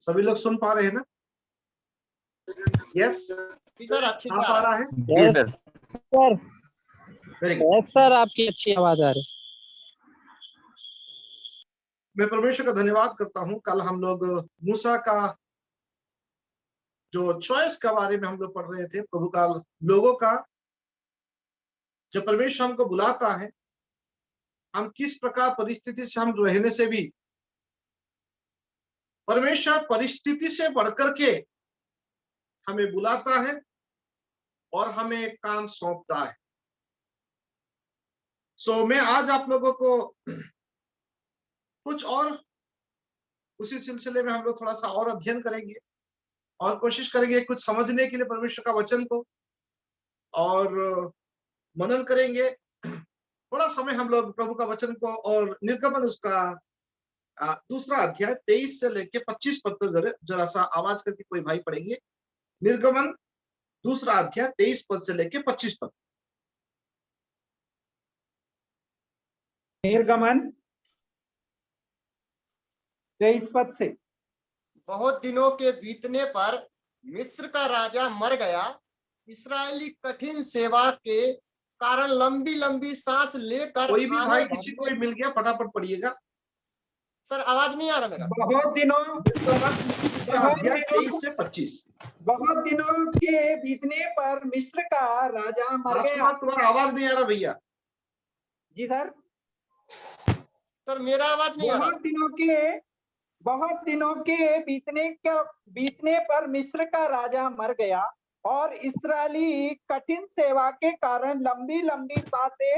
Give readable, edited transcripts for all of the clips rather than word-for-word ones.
सभी लोग सुन पा रहे हैं ना? यस सर, अच्छी आप आ रहा है? Sir very good. Yes sir, आपकी अच्छी आवाज आ रही। मैं परमेश्वर का धन्यवाद करता हूँ। कल हम लोग मूसा का जो चॉइस के बारे में हम लोग पढ़ रहे थे, प्रभु का लोगों का जब परमेश्वर हमको बुलाता है, हम किस प्रकार परिस्थिति से हम रहने से भी परमेश्वर परिस्थिति से बढ़कर के हमें बुलाता है और हमें काम सौंपता है। मैं आज आप लोगों को कुछ और उसी सिलसिले में हम लोग थोड़ा सा और अध्ययन करेंगे और कोशिश करेंगे कुछ समझने के लिए परमेश्वर का वचन को, और मनन करेंगे। थोड़ा समय हम लोग प्रभु का वचन को और निर्गमन उसका दूसरा अध्याय 23 से लेके 25 पद तक जरा सा आवाज करके कोई भाई पढ़ेंगे। निर्गमन दूसरा अध्याय 23 पद से लेके 25 पद। निर्गमन 23 पद से। बहुत दिनों के बीतने पर मिस्र का राजा मर गया। इसराइली कठिन सेवा के कारण लंबी लंबी सांस लेकर कोई भी भाई आहें किसी को भरने। भी मिल गया फटाफट पढ़िएगा। सर, आवाज नहीं आ रहा मेरा? बहुत दिनों अध्याय 23 से 25। बहुत दिनों के बीतने पर मिस्र का राजा मर गया। राजकुमार तुम्हारा आवाज नहीं आ रहा भैया। जी सर। सर, मेरा आवाज नहीं आ रहा। बहुत दिनों के बीतने पर मिस्र का राजा मर गया और इसराइली कठिन सेवा के कारण लंबी लंबी सांसें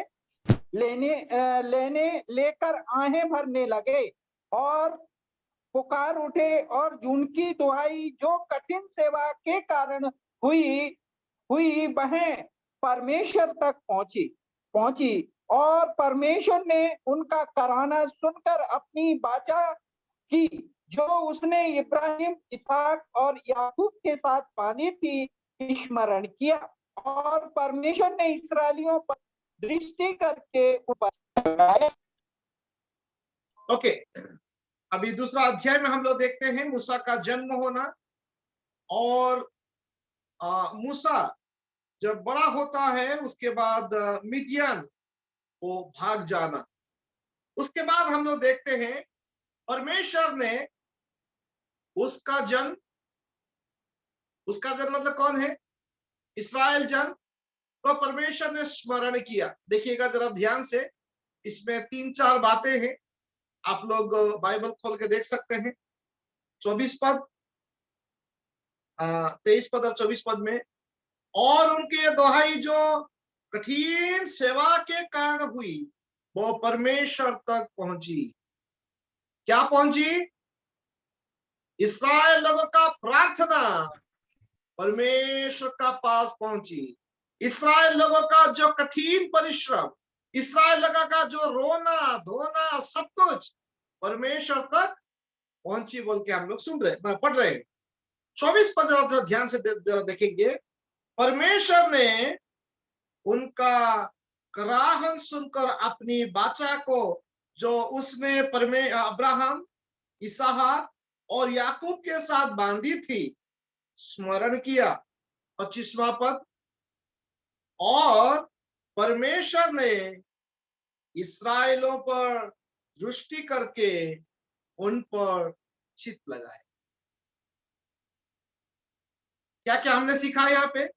लेकर आहें भरने लगे और पुकार उठे, और उनकी दुहाई जो कठिन सेवा के कारण हुई वह परमेश्वर तक पहुंची और परमेश्वर ने उनका कराहना सुनकर अपनी वाचा की जो उसने इब्राहिम, इसहाक और याकूब के साथ बांधी थी, स्मरण किया। और परमेश्वर ने इस्राएलियों पर दृष्टि करके ऊपर। ओके, अभी दूसरा अध्याय में हम लोग देखते हैं मूसा का जन्म होना, और मूसा जब बड़ा होता है उसके बाद मिदियान को भाग जाना। उसके बाद हम लोग देखते हैं परमेश्वर ने उसका जन्म मतलब कौन है? इस्राएल जन तो परमेश्वर ने स्मरण किया। देखिएगा जरा ध्यान से, इसमें 3-4 बातें हैं। आप लोग बाइबल खोल के देख सकते हैं। 24 पद, 23 पद और 24 पद में, और उनकी दुहाई जो कठिन सेवा के कारण हुई वो परमेश्वर तक पहुंची। क्या पहुंची? इस्राएल लोगों का प्रार्थना परमेश्वर का पास पहुंची। इस्राएल लोगों का जो कठिन परिश्रम, इस्राएल लोगों का जो रोना धोना, सब कुछ परमेश्वर तक पहुंची बोल के हम लोग पढ़ रहे हैं। 24 पद जरा ध्यान से देखेंगे। परमेश्वर ने उनका कराहन सुनकर अपनी वाचा को जो उसने अब्राहम, इसहाक और याकूब के साथ बांधी थी, स्मरण किया। 25वां पद, और परमेश्वर ने इस्राएलों पर दृष्टि करके उन पर चित लगाए। क्या क्या हमने सीखा यहाँ पे?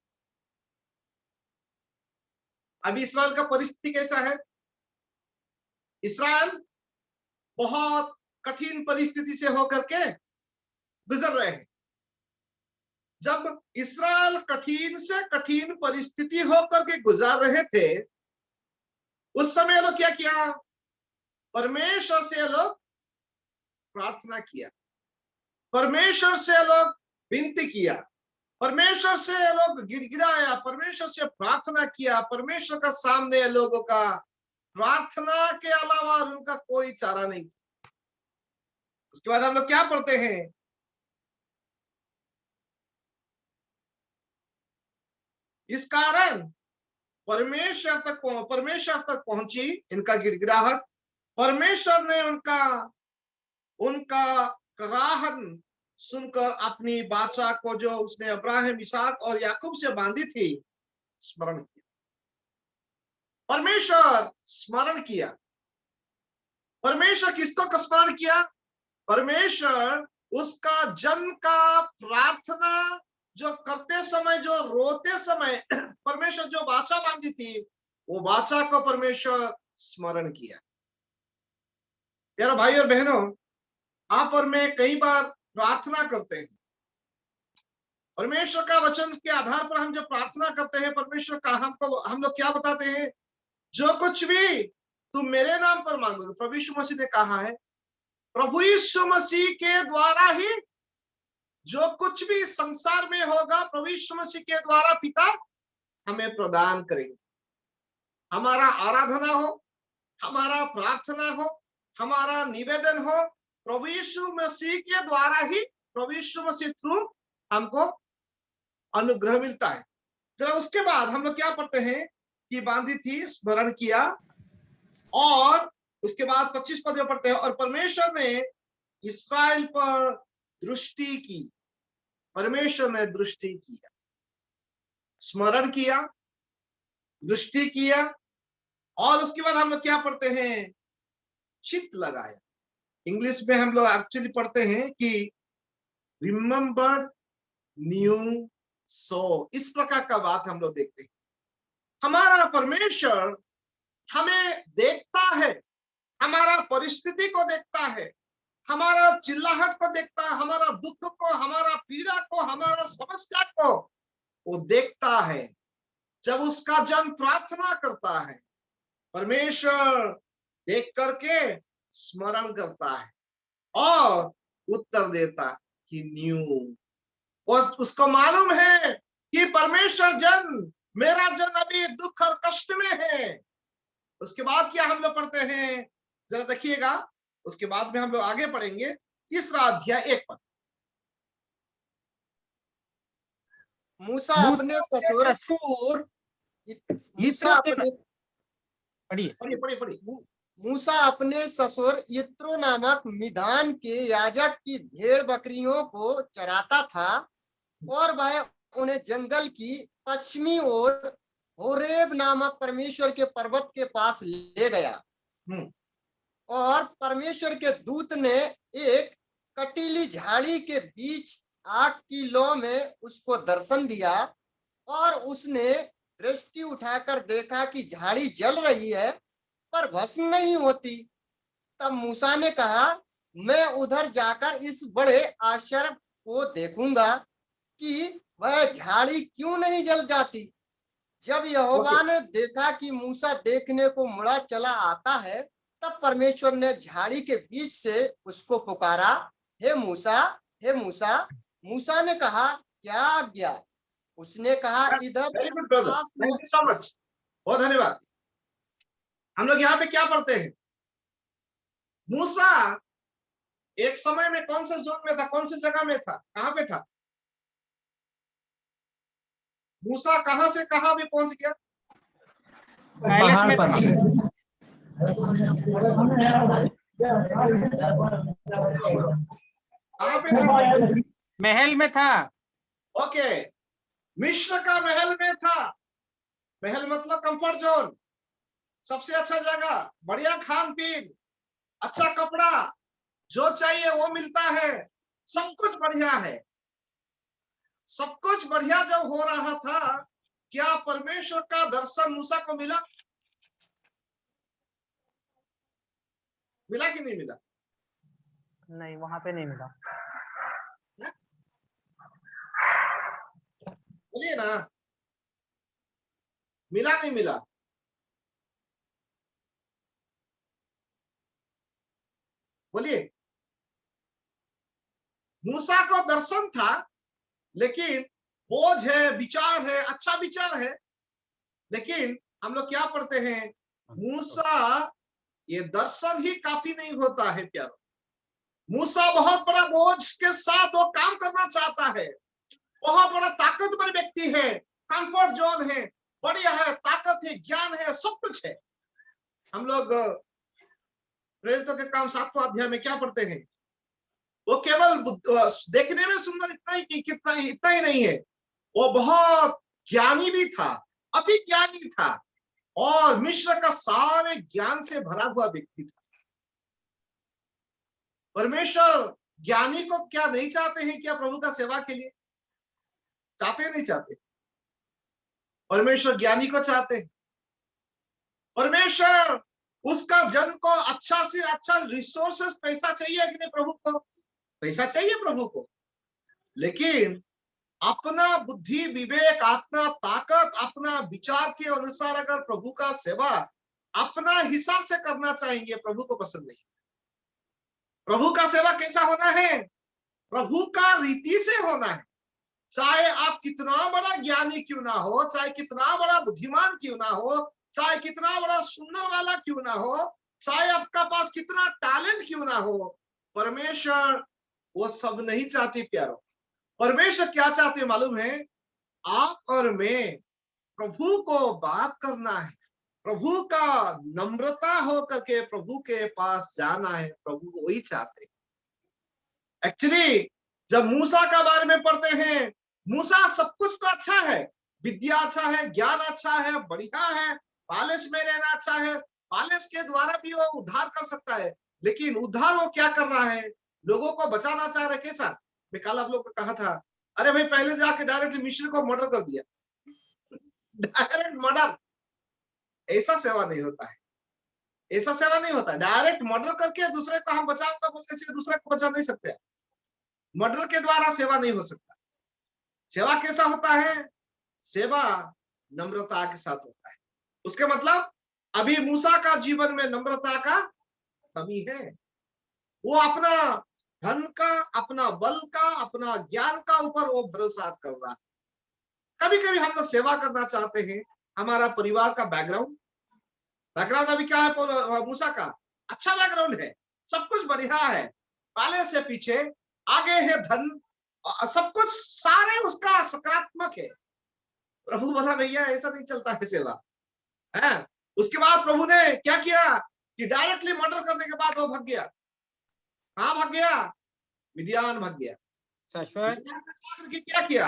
अभी इस्राएल का परिस्थिति कैसा है? इस्राएल बहुत कठिन परिस्थिति से होकर के गुजर रहे हैं। जब इस्राएल कठिन से कठिन परिस्थिति होकर के गुजर रहे थे, उस समय लोग क्या किया? परमेश्वर से लोग प्रार्थना किया, परमेश्वर से लोग विनती किया, परमेश्वर से लोग गिड़गिड़ाया, परमेश्वर से प्रार्थना किया। परमेश्वर का सामने लोगों का प्रार्थना के अलावा उनका कोई चारा नहीं था। उसके बाद हम लोग क्या पढ़ते हैं? इस कारण परमेश्वर तक पहुंची इनका गिड़गिड़ाहट। परमेश्वर ने उनका कराहन सुनकर अपनी वाचा को जो उसने अब्राहम, इसहाक और याकूब से बांधी थी, स्मरण किया। परमेश्वर स्मरण किया। परमेश्वर किसको स्मरण किया? परमेश्वर उसका जन्म का प्रार्थना जो करते समय, जो रोते समय परमेश्वर जो वाचा बांधी थी, वो वाचा को परमेश्वर स्मरण किया। यार भाई और बहनों, आप और मैं कई बार प्रार्थना करते हैं। परमेश्वर का वचन के आधार पर हम जो प्रार्थना करते हैं, परमेश्वर का हम लोग क्या बताते हैं? जो कुछ भी तुम मेरे नाम पर मांगोगे, प्रभु यीशु मसीह ने कहा है, प्रभु यीशु मसीह के द्वारा ही जो कुछ भी संसार में होगा, प्रभु यीशु मसीह के द्वारा पिता हमें प्रदान करेंगे। हमारा आराधना हो, हमारा प्रार्थना हो, हमारा निवेदन हो, प्रभु यीशु मसीह के द्वारा ही, प्रभु यीशु मसीह थ्रू हमको अनुग्रह मिलता है। जरा उसके बाद हम लोग क्या पढ़ते हैं कि बांधी थी, स्मरण किया, और उसके बाद 25 पद में पढ़ते हैं, और परमेश्वर ने इस्राएल पर दृष्टि की। परमेश्वर ने दृष्टि किया, स्मरण किया, दृष्टि किया, और उसके बाद हम लोग क्या पढ़ते हैं? चित्त लगाया। इंग्लिश में हम लोग एक्चुअली पढ़ते हैं कि रिमेंबर न्यू सो। इस प्रकार का बात हम लोग देखते हैं। हमारा परमेश्वर हमें देखता है, हमारा परिस्थिति को देखता है, हमारा चिल्लाहट को देखता है, हमारा दुख को, हमारा पीड़ा को, हमारा समस्या को वो देखता है। जब उसका जन प्रार्थना करता है, परमेश्वर देख करके स्मरण करता है और उत्तर देता कि न्यू। उसको मालूम है कि परमेश्वर जन, मेरा जन अभी दुख और कष्ट में है। उसके बाद क्या हम लोग पढ़ते हैं? जरा देखिएगा, उसके बाद में हम लोग आगे पढ़ेंगे। 3 अध्याय 1 पद। मूसा अपने ससुर मूसा अपने पढ़िए। मूसा अपने ससुर यित्रो नामक मिधान के याजक की भेड़ बकरियों को चराता था, और वह उन्हें जंगल की पश्चिमी ओर होरेब नामक परमेश्वर के पर्वत के पास ले गया। और परमेश्वर के दूत ने एक कटीली झाड़ी के बीच आग की लौ में उसको दर्शन दिया, और उसने दृष्टि उठाकर देखा कि झाड़ी जल रही है पर भस्म नहीं होती। तब मूसा ने कहा, मैं उधर जाकर इस बड़े आश्चर्य को देखूंगा कि वह झाड़ी क्यों नहीं जल जाती। जब यहोवा ने देखा कि मूसा देखने को मुड़ा चला आता है, तब परमेश्वर ने झाड़ी के बीच से उसको पुकारा, हे मूसा, हे मूसा। मूसा ने कहा, क्या आज्ञा? उसने कहा, इधर very good brother, thank you so much, बहुत धन्यवाद। हम लोग यहाँ पे क्या पढ़ते हैं? मूसा एक समय में कौन से जोन में था, कौन सी जगह में था, कहां पे था? मूसा कहां से कहां भी पहुंच गया? पहाड़ पर। कहां पे था? महल में था। ओके, मिस्र का महल में था। महल मतलब कंफर्ट जोन, सबसे अच्छा जगह, बढ़िया खान पीन, अच्छा कपड़ा, जो चाहिए वो मिलता है, सब कुछ बढ़िया है। सब कुछ बढ़िया जब हो रहा था, क्या परमेश्वर का दर्शन मूसा को मिला? मिला कि नहीं मिला? नहीं, वहां पे नहीं मिला। बोलिए ना, मिला नहीं मिला? बोलिए। मूसा को दर्शन था, लेकिन बोझ है, विचार है, अच्छा विचार है, लेकिन हम लोग क्या पढ़ते हैं? मूसा, ये दर्शन ही काफी नहीं होता है प्यारो। मूसा बहुत बड़ा बोझ के साथ वो काम करना चाहता है, बहुत बड़ा ताकतवर व्यक्ति है, कंफर्ट जोन है, बढ़िया है, ताकत है, ज्ञान है, सब कुछ है। हम लोग प्रेरितों के काम 7वां अध्याय में क्या पढ़ते हैं? वो केवल देखने में सुंदर इतना ही नहीं है, वो बहुत ज्ञानी भी था, अति ज्ञानी था, और मिस्र का सारे ज्ञान से भरा हुआ व्यक्ति था। परमेश्वर ज्ञानी को क्या नहीं चाहते हैं? क्या प्रभु का सेवा के लिए चाहते नहीं चाहते? परमेश्वर ज्ञानी को चाहते हैं। परमेश्वर उसका जन को अच्छा से अच्छा रिसोर्सेस, पैसा चाहिए कि नहीं प्रभु को? पैसा चाहिए प्रभु को, लेकिन अपना बुद्धि, विवेक, अपना ताकत, अपना विचार के अनुसार अगर प्रभु का सेवा अपना हिसाब से करना चाहेंगे, प्रभु को पसंद नहीं। प्रभु का सेवा कैसा होना है? प्रभु का रीति से होना है। चाहे आप कितना बड़ा ज्ञानी क्यों ना हो, चाहे कितना बड़ा बुद्धिमान क्यों ना हो, चाहे कितना बड़ा सुंदर वाला क्यों ना हो, चाहे आपका पास कितना टैलेंट क्यों ना हो, परमेश्वर वो सब नहीं चाहती प्यारो। परमेश्वर क्या चाहते मालूम है? आप और मैं प्रभु को बात करना है, प्रभु का नम्रता हो करके प्रभु के पास जाना है, प्रभु वही चाहते। एक्चुअली जब मूसा का बारे में पढ़ते हैं, मूसा सब कुछ तो अच्छा है, विद्या अच्छा है, ज्ञान अच्छा है, बढ़िया है, पैलेस में रहना अच्छा है, पैलेस के द्वारा भी वो उद्धार कर सकता है, लेकिन उद्धार वो क्या कर रहा है? लोगों को बचाना चाह रहे। कैसा? मैं कल आप लोग को कहा था, अरे भाई पहले जाके डायरेक्ट मिस्र को मर्डर कर दिया, डायरेक्ट मर्डर। ऐसा सेवा नहीं होता है, ऐसा सेवा नहीं होता। डायरेक्ट मर्डर करके दूसरे को हम बचाऊंगा बोलने से दूसरे को बचा नहीं सकते। मर्डर के द्वारा सेवा नहीं हो सकता। सेवा कैसा होता है? सेवा नम्रता के साथ होता है। उसके मतलब अभी मूसा का जीवन में नम्रता का कमी है। वो अपना धन का, अपना बल का, अपना ज्ञान का ऊपर वो भरोसा कर रहा है। कभी कभी हम लोग सेवा करना चाहते हैं, हमारा परिवार का बैकग्राउंड अभी क्या है? मूसा का अच्छा बैकग्राउंड है, सब कुछ बढ़िया है, पहले से पीछे, आगे है धन, सब कुछ सारे उसका सकारात्मक है। प्रभु बोला भैया ऐसा नहीं चलता है सेवा है। उसके बाद प्रभु ने क्या किया कि डायरेक्टली मर्डर करने के बाद वो भाग गया। कहां भाग गया? मिदियान भाग गया। शाश्वत क्या किया?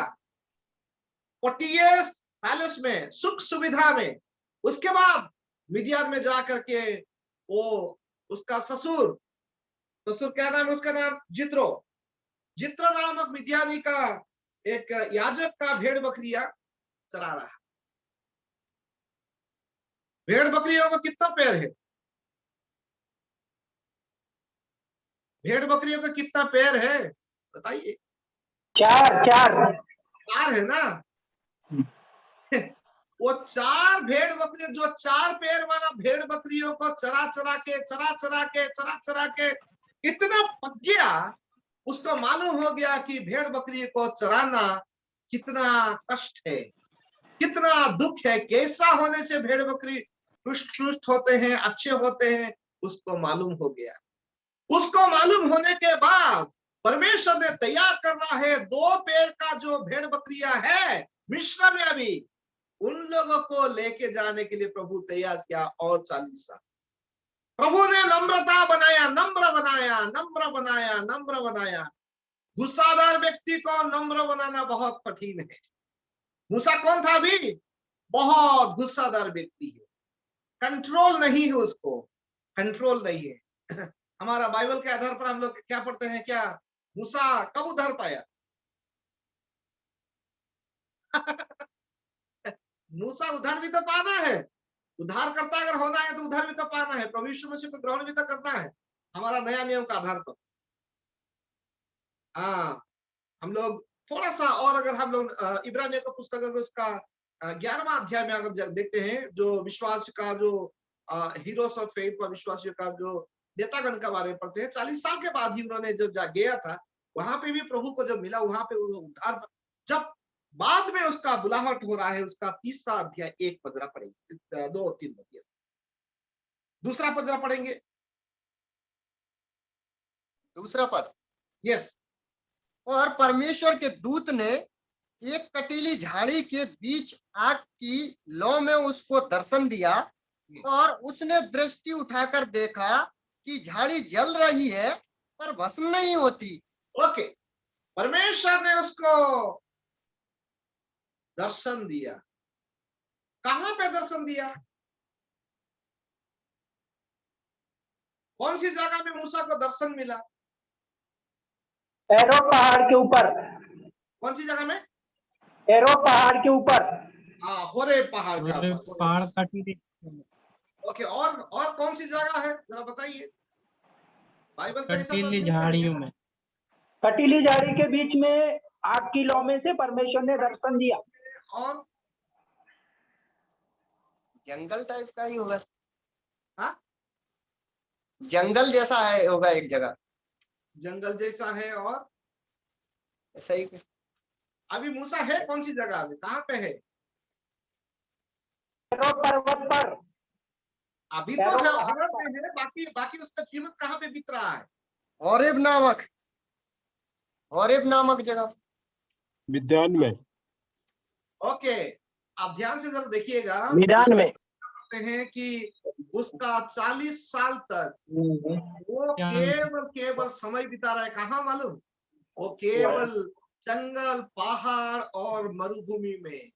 40 years पैलेस में, सुख सुविधा में, उसके बाद मिदियान में जाकर के वो उसका ससुर क्या नाम है उसका? नाम जित्रो नामक मिदियानी का एक याजक का भेड़ बकरियां चरा रहा है। भेड़ बकरियों का कितना पैर है? भेड़ बकरियों का कितना पैर है बताइए? 4 है ना? वो 4 भेड़ बकरी, जो 4 पैर वाला भेड़ बकरियों को चरा चरा के इतना पक गया, उसको मालूम हो गया कि भेड़ बकरी को चराना कितना कष्ट है, कितना दुख है, कैसा होने से भेड़ बकरी रुष्ट होते हैं, अच्छे होते हैं, उसको मालूम हो गया। उसको मालूम होने के बाद परमेश्वर ने तैयार करना है 2 पैर का जो भेड़ बकरियां है मिस्र में, अभी उन लोगों को लेके जाने के लिए प्रभु तैयार किया। और 40 साल प्रभु ने नम्रता बनाया, नम्र बनाया। गुस्सादार व्यक्ति को नम्र बनाना बहुत कठिन है। मूसा कौन था? अभी बहुत गुस्सादार व्यक्ति है, कंट्रोल नहीं है, उसको कंट्रोल नहीं है। हमारा बाइबल के आधार पर हम लोग क्या पढ़ते हैं? क्या मूसा कब उद्धार पाया? मूसा उद्धार भी तो पाना है, उद्धार करता अगर होना है तो उद्धार भी तो पाना है, प्रभु यीशु मसीह को ग्रहण भी तो करना है हमारा नया नियम का आधार पर। हाँ, हम लोग थोड़ा सा और अगर हम लोग इब्रानियों का पुस्तक अगर उसका 11वां अध्याय में अगर देखते हैं, जो विश्वास का जो हीरोज ऑफ फेथ व विश्वासियों का जो नेतागण का बारे में पढ़ते हैं, 40 साल के बाद ही उन्होंने जब गया था, वहां पे भी प्रभु को जब मिला, वहां पे उद्धार, जब बाद में उसका बुलाहट हो रहा है, उसका 3रा अध्याय 1 पद पढ़ेंगे, 2 और 3 पद, दूसरा पद पढ़ेंगे, दूसरा पद। यस। और परमेश्वर के दूत ने एक कटीली झाड़ी के बीच आग की लौ में उसको दर्शन दिया, और उसने दृष्टि उठाकर देखा कि झाड़ी जल रही है पर भस्म नहीं होती, ओके, परमेश्वर ने उसको दर्शन दिया। कहां पे दर्शन दिया? कौन सी जगह में मूसा को दर्शन मिला? एरो पहाड़ के ऊपर, कौन सी जगह में? एरो पहाड़ के ऊपर। हाँ, होरे पहाड़ का और ऊपर। पहाड़ काटी ओके, और कौन सी जगह है जरा बताइए, बाइबल का ऐसा कटीली झाड़ियों में। कटीली झाड़ी के बीच में आग की लौ में से परमेश्वर ने दर्शन दिया। और जंगल टाइप का ही होगा, हाँ, जंगल जैसा है होगा एक जगह, जंगल जैसा है। और ऐसा ही। अभी मूसा है कौन सी जगह में, कहाँ पे है? एरो पर्वत पर। अभी तो है, हॉरर में है, बाकी बाकी उसका जीवन कहाँ पे बीत रहा है? होरेब नामक जगह, विद्यान में। ओके, आप ध्यान से जरा देखिएगा। मैदान में। कहते हैं कि उसका 40 साल तक वो क्या केवल समय बिता रहा है। कहाँ मालूम? वो केवल जंगल, पहाड़ और मरुभूमि में,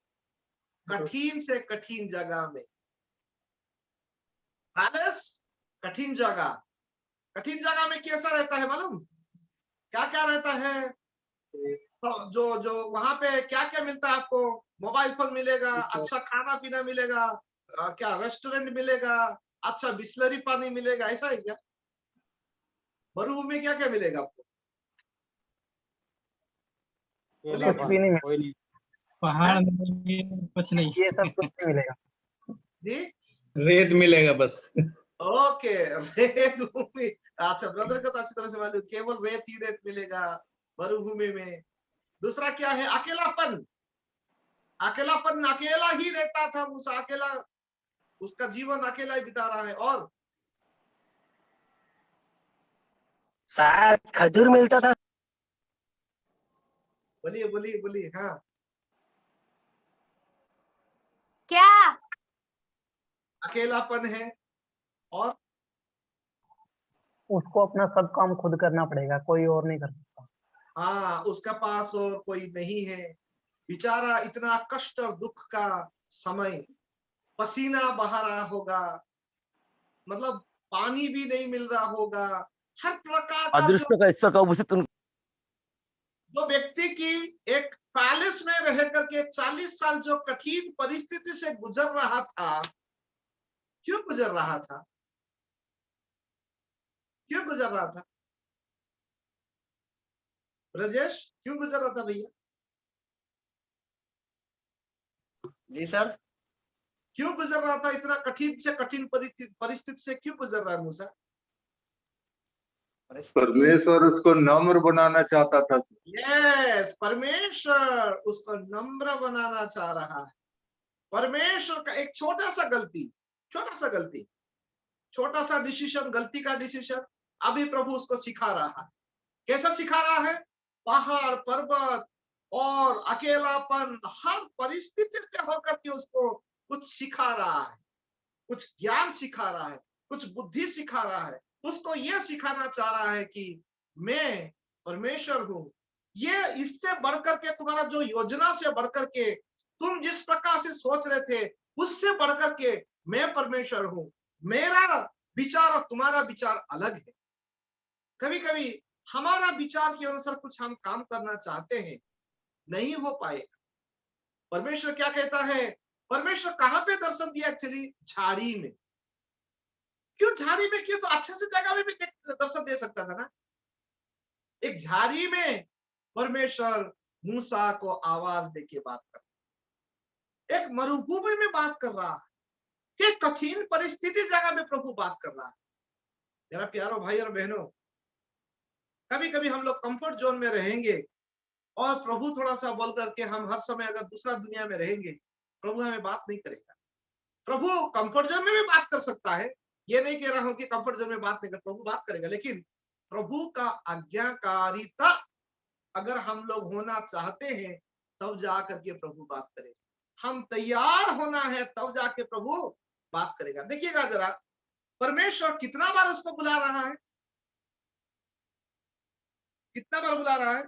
कठिन से कठिन जगह में। पैलेस कठिन जगह में कैसा रहता है मालूम? क्या क्या रहता है? तो जो वहां पे क्या क्या मिलता है आपको? मोबाइल फोन मिलेगा, अच्छा खाना पीना मिलेगा, क्या रेस्टोरेंट मिलेगा, अच्छा बिस्लरी पानी मिलेगा, ऐसा है क्या? मरुभूमि में क्या क्या मिलेगा आपको? बोलिए। कुछ भी नहीं, पहाड़ में कुछ नहीं, ये सब कुछ नहीं मिलेगा, जी, रेत मिलेगा बस। ओके, रेत भूमि। अच्छा, ब्रदर को तो अच्छी तरह से मालूम, केवल रेत ही रेत मिलेगा मरुभूमि में। दूसरा क्या है? अकेलापन। अकेला ही रहता था मूसा, अकेला, उसका जीवन अकेला ही बिता रहा है। और शायद खजूर मिलता था। बोलिए बोलिए बोलिए। हाँ, क्या? अकेलापन है। और उसको अपना सब काम खुद करना पड़ेगा, कोई और नहीं कर सकता। हाँ, उसका पास और कोई नहीं है। बेचारा इतना कष्ट और दुख का समय, पसीना बहा रहा होगा, मतलब पानी भी नहीं मिल रहा होगा, हर प्रकार का अदृश्य का हिस्सा कब उसे तुम जो व्यक्ति की एक पैलेस में रह करके 40 साल जो कठिन परिस्थिति से गुजर रहा था। क्यों गुजर रहा था? क्यों गुजर रहा था ब्रजेश? क्यों गुजर रहा था भैया? जी सर। क्यों गुजर रहा था? इतना कठिन से कठिन परिस्थिति से क्यों गुजर रहा है मूसा? परमेश्वर उसको नम्र बनाना चाहता था। यस, परमेश्वर उसको नम्र बनाना चाह रहा है। परमेश्वर का एक छोटा सा गलती, छोटा सा डिसीजन, गलती का डिसीजन, अभी प्रभु उसको सिखा रहा है। कैसा सिखा रहा है? पहाड़, पर्वत और अकेलापन, हर परिस्थिति से होकर के उसको कुछ सिखा रहा है, कुछ ज्ञान सिखा रहा है, कुछ बुद्धि सिखा रहा है। उसको यह सिखाना चाह रहा है कि मैं परमेश्वर हूं। ये इससे बढ़कर के, तुम्हारा जो योजना से बढ़कर के, तुम जिस प्रकार से सोच रहे थे, उससे बढ़कर के मैं परमेश्वर हूं। मेरा विचार और तुम्हारा विचार अलग है। कभी कभी हमारा विचार के अनुसार कुछ हम काम करना चाहते हैं, नहीं हो पाएगा। परमेश्वर क्या कहता है? परमेश्वर कहां पे दर्शन दिया? एक्चुअली झाड़ी में। क्यों झाड़ी में? क्यों? तो अच्छे से जगह में भी दर्शन दे सकता था ना। एक झाड़ी में परमेश्वर मूसा को आवाज देके बात कर, एक मरुभूमि में बात कर रहा है, एक कठिन परिस्थिति जगह में प्रभु बात कर रहा है। मेरा प्यारो भाई और बहनों, कभी कभी हम लोग कंफर्ट जोन में रहेंगे और प्रभु थोड़ा सा बोल करके हम हर समय अगर दूसरा दुनिया में रहेंगे, प्रभु हमें बात नहीं करेगा। प्रभु कंफर्ट जोन में भी बात कर सकता है, ये नहीं कह रहा हूं कि कंफर्ट जोन में बात नहीं कर, प्रभु बात करेगा, लेकिन प्रभु का आज्ञाकारिता अगर हम लोग होना चाहते हैं, तब जाकर के प्रभु बात करेगा। हम तैयार होना है, तब जाके प्रभु बात करेगा। देखिएगा जरा, परमेश्वर कितना बार उसको बुला रहा है, कितना बार बुला रहा है?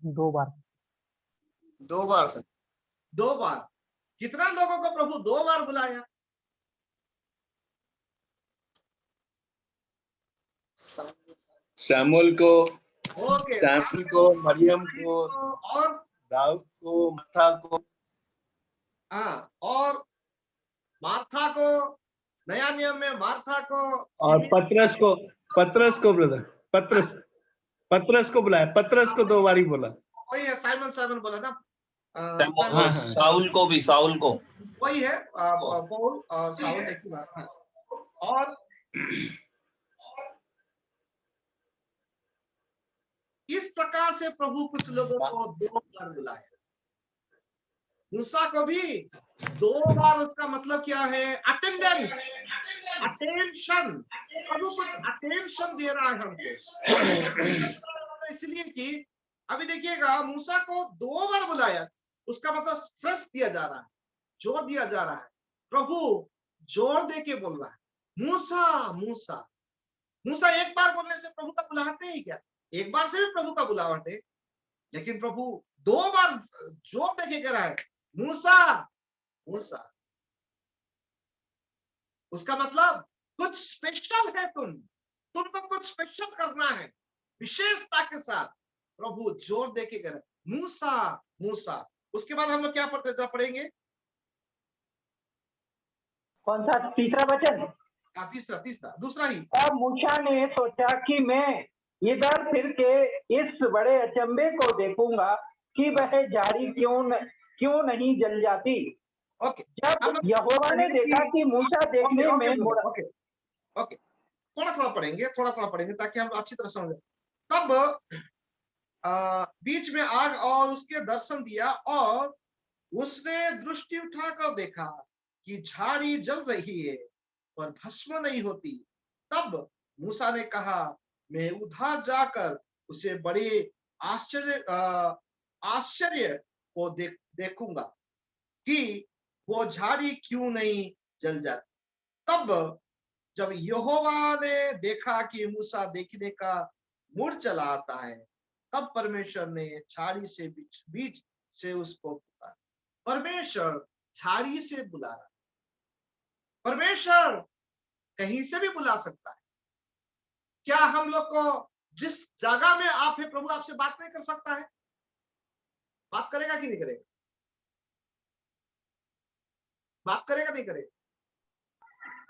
2 बार। 2 बार सर। 2 बार। कितना लोगों को प्रभु 2 बार बुलाया? शमूएल को, ओके, शमूएल को, मरियम को, और दाऊद को, मार्था को, हाँ, और मार्था को, नया नियम में मार्था को, और पतरस को ब्रदर, पतरस को बुलाया। पतरस को 2 बार ही बोला। वही है, साइमन बोला ना, साउल को भी, साउल को वही है, पौल और साउल एक ही बात है। और इस प्रकार से प्रभु कुछ लोगों को 2 बार बुलाया। मूसा को भी 2 बार, उसका मतलब क्या है? Attendance, attention. प्रभु कुछ अटेंशन दे रहा है हमको, इसलिए कि अभी देखिएगा, मूसा को 2 बार बुलाया, उसका मतलब स्ट्रेस दिया जा रहा है, जोर दिया जा रहा है। प्रभु जोर दे के बोल रहा है, मूसा मूसा। मूसा एक बार बोलने से प्रभु का बुलाहट नहीं क्या? एक बार से भी प्रभु का बुलाहट है, लेकिन प्रभु 2 बार जोर दे के कह रहा है, मूसा मूसा। उसका मतलब कुछ स्पेशल है, तुमको कुछ स्पेशल करना है, विशेषता के साथ प्रभु जोर दे के कह रहे, मूसा मूसा। उसके बाद हम लोग क्या पढ़ेंगे? कौन सा तीसरा वचन? तीसरा, दूसरा ही। और मूसा ने सोचा कि मैं इधर फिर के इस बड़े अचंभे को देखूंगा कि वह झाड़ी क्यों नहीं जल जाती। ओके, जब यहोवा ने देखा कि मूसा देखने में मुड़ा। ओके, थोड़ा पढ़ेंगे ताकि हम अच्छी तरह समझें। तब बीच में आग और उसके दर्शन दिया, और उसने दृष्टि उठाकर देखा कि झाड़ी जल रही है पर भस्म नहीं होती। तब मूसा ने कहा, मैं उधर जाकर उसे बड़े आश्चर्य को देखूंगा कि वो झाड़ी क्यों नहीं जल जाती। तब जब यहोवा ने देखा कि मूसा देखने का मुड़ चला आता है, तब परमेश्वर ने झाड़ी से बीच से उसको पुकारा। परमेश्वर झाड़ी से बुला रहा। परमेश्वर कहीं से भी बुला सकता है। क्या हम लोग को जिस जगह में आप है, प्रभु आपसे बात नहीं कर सकता है? बात करेगा कि नहीं करेगा? बात करेगा नहीं करेगा?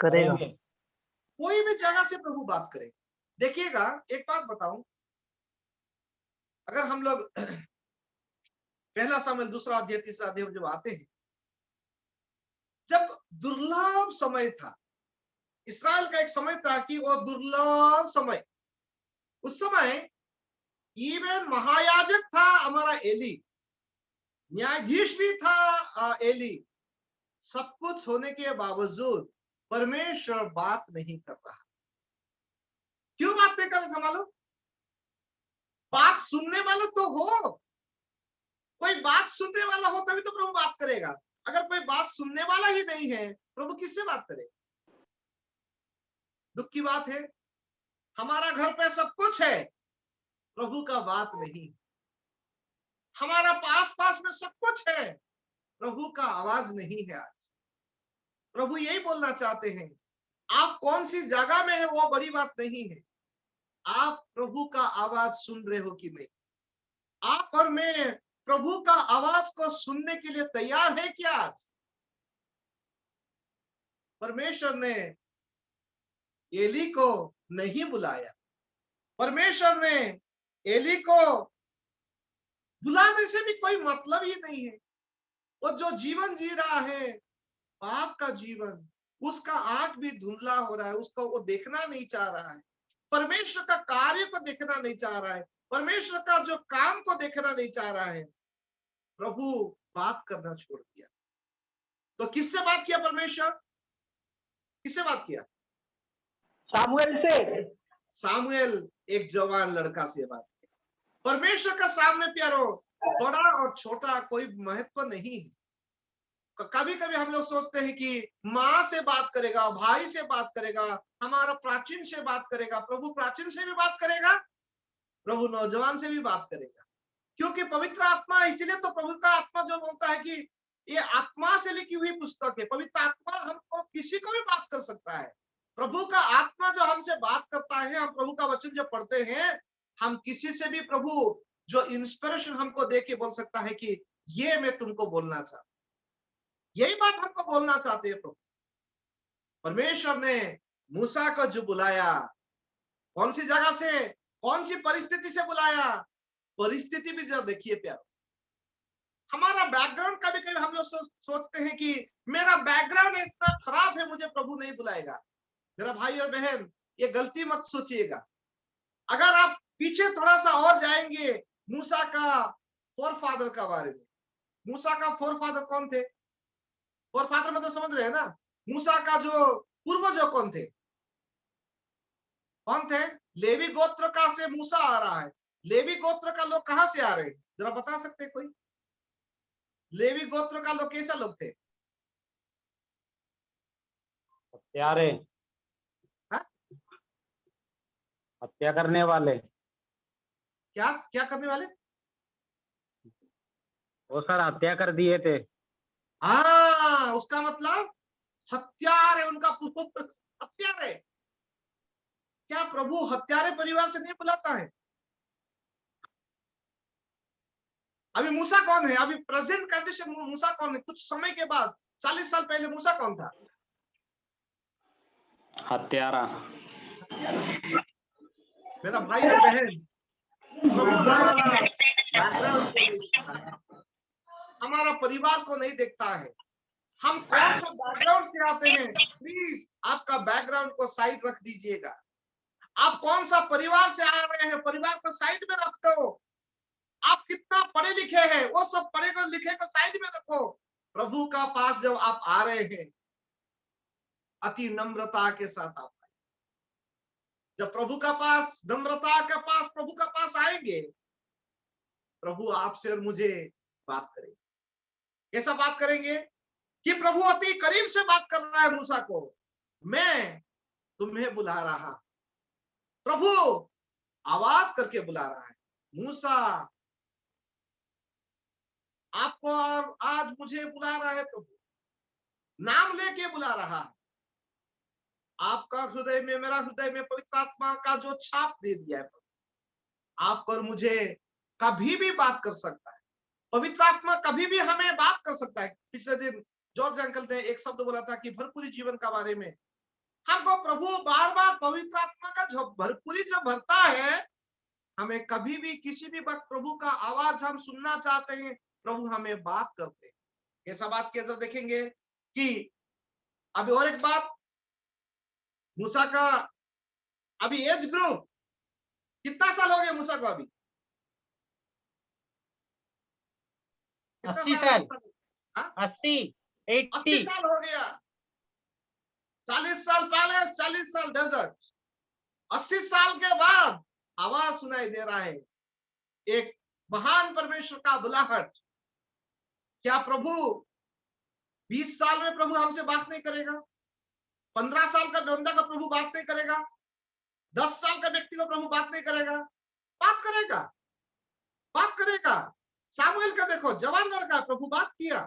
करेगा। कोई भी जगह से प्रभु बात करेगा। देखिएगा, एक बात बताऊं, अगर हम लोग पहला सामुएल 2 अध्याय 3 अध्याय जब आते हैं, जब दुर्लभ समय था, इस्राएल का एक समय था कि वो दुर्लभ समय, उस समय इवन महायाजक था हमारा एली, न्यायाधीश भी था एली, सब कुछ होने के बावजूद परमेश्वर बात नहीं कर रहा। क्यों बात नहीं कर रहा था मालूम? बात सुनने वाला तो हो, कोई बात सुनने वाला हो तभी तो प्रभु बात करेगा। अगर कोई बात सुनने वाला ही नहीं है, प्रभु किससे बात करेगा? दुख की बात है, हमारा घर पे सब कुछ है, प्रभु का बात नहीं। हमारा पास में सब कुछ है, प्रभु का आवाज नहीं है। आज प्रभु यही बोलना चाहते हैं, आप कौन सी जगह में है वो बड़ी बात नहीं है, आप प्रभु का आवाज सुन रहे हो कि नहीं। आप और मैं प्रभु का आवाज को सुनने के लिए तैयार है क्या? आज परमेश्वर ने एली को नहीं बुलाया, परमेश्वर ने एली को बुलाने से भी कोई मतलब ही नहीं है। वो जो जीवन जी रहा है, पाप का जीवन, उसका आंख भी धुंधला हो रहा है, उसको वो देखना नहीं चाह रहा है, परमेश्वर का कार्य को देखना नहीं चाह रहा है, परमेश्वर का जो काम को देखना नहीं चाह रहा है। प्रभु बात करना छोड़ दिया। तो किससे बात किया परमेश्वर? किससे बात किया? सामुएल से। सामुएल एक जवान लड़का से बात की। परमेश्वर का सामने प्यारो, बड़ा और छोटा कोई महत्व नहीं है। कभी कभी हम लोग सोचते हैं कि माँ से बात करेगा, भाई से बात करेगा, हमारा प्राचीन से बात करेगा। प्रभु प्राचीन से भी बात करेगा, प्रभु नौजवान से भी बात करेगा, क्योंकि पवित्र आत्मा, इसीलिए तो प्रभु का आत्मा जो बोलता है कि ये आत्मा से लिखी हुई पुस्तक है। पवित्र आत्मा हमको किसी को भी बात कर सकता है। प्रभु का आत्मा जो हमसे बात करता है, हम प्रभु का वचन जब पढ़ते हैं, हम किसी से भी प्रभु जो इंस्पिरेशन हमको दे के बोल सकता है कि ये मैं तुमको बोलना चाहता, यही बात हमको बोलना चाहते हैं प्रभु। परमेश्वर ने मूसा को जो बुलाया, कौन सी जगह से, कौन सी परिस्थिति से बुलाया, परिस्थिति भी जो देखिए प्यारो, हमारा बैकग्राउंड कभी कभी हम लोग सोचते हैं कि मेरा बैकग्राउंड इतना खराब है, मुझे प्रभु नहीं बुलाएगा। मेरा भाई और बहन, ये गलती मत सोचिएगा। अगर आप पीछे थोड़ा सा और जाएंगे मूसा का फोर फादर का बारे में, मूसा का फोर फादर कौन थे? फोर फादर मतलब समझ रहे हैं ना, मूसा का जो पूर्वज कौन थे? कौन थे? लेवी गोत्र का से मूसा आ रहा है। लेवी गोत्र का लोग कहां से आ रहे हैं, जरा बता सकते कोई? लेवी गोत्र का लोग कैसा लोग थे? हत्यारे, हत्या करने वाले। क्या क्या करने वाले? वो सर हत्या कर दिए थे। हाँ, उसका मतलब हत्यारे, उनका पुत्र हत्यारे। क्या प्रभु हत्यारे परिवार से नहीं बुलाता है? अभी मूसा कौन है? अभी प्रेजेंट कंडीशन मूसा कौन है? कुछ समय के बाद 40 साल पहले मूसा कौन था? हत्यारा। मेरा भाई और बहन, हमारा परिवार को नहीं देखता है। हम कौन सा बैकग्राउंड से आते हैं, प्लीज आपका बैकग्राउंड को साइड रख दीजिएगा। आप कौन सा परिवार से आ रहे हैं, परिवार को साइड में रख दो। आप कितना पढ़े लिखे हैं, वो सब पढ़े को लिखे को साइड में रखो। प्रभु का पास जब आप आ रहे हैं, अति नम्रता के साथ आप आए। जब प्रभु का पास, नम्रता के पास प्रभु का पास आएंगे, प्रभु आपसे और मुझे बात करेंगे। कैसा बात करेंगे? कि प्रभु अति करीब से बात कर रहा है मूसा को, मैं तुम्हें बुला रहा। प्रभु आवाज करके बुला रहा है, मूसा आपको और आज मुझे बुला रहा है। प्रभु नाम लेके बुला रहा है। आपका हृदय में, मेरा हृदय में पवित्र आत्मा का जो छाप दे दिया है, आपको और मुझे कभी भी बात कर सकता है। पवित्र आत्मा कभी भी हमें बात कर सकता है। पिछले दिन जॉर्ज अंकल ने एक शब्द बोला था कि भरपूरी जीवन का बारे में। हमको प्रभु बार बार पवित्र आत्मा का जो भरपूरी जब भरता है, हमें कभी भी किसी भी वक्त प्रभु का आवाज हम सुनना चाहते हैं, प्रभु हमें बात करते हैं। कैसा बात के अंदर देखेंगे कि अभी और एक बात, मूसा का अभी एज ग्रुप कितना साल हो गया मूसा को? अभी 80 साल, 80 80 साल हो गया। 40 साल पहले, 40 साल डेजर्ट, 80 साल के बाद आवाज सुनाई दे रहा है, एक महान परमेश्वर का बुलाहट। क्या प्रभु 20 साल में प्रभु हमसे बात नहीं करेगा? 15 साल का बंदा का प्रभु बात नहीं करेगा? 10 साल का व्यक्ति को प्रभु बात नहीं करेगा? बात करेगा, बात करेगा। सामुएल का देखो, जवान लड़का, प्रभु बात किया,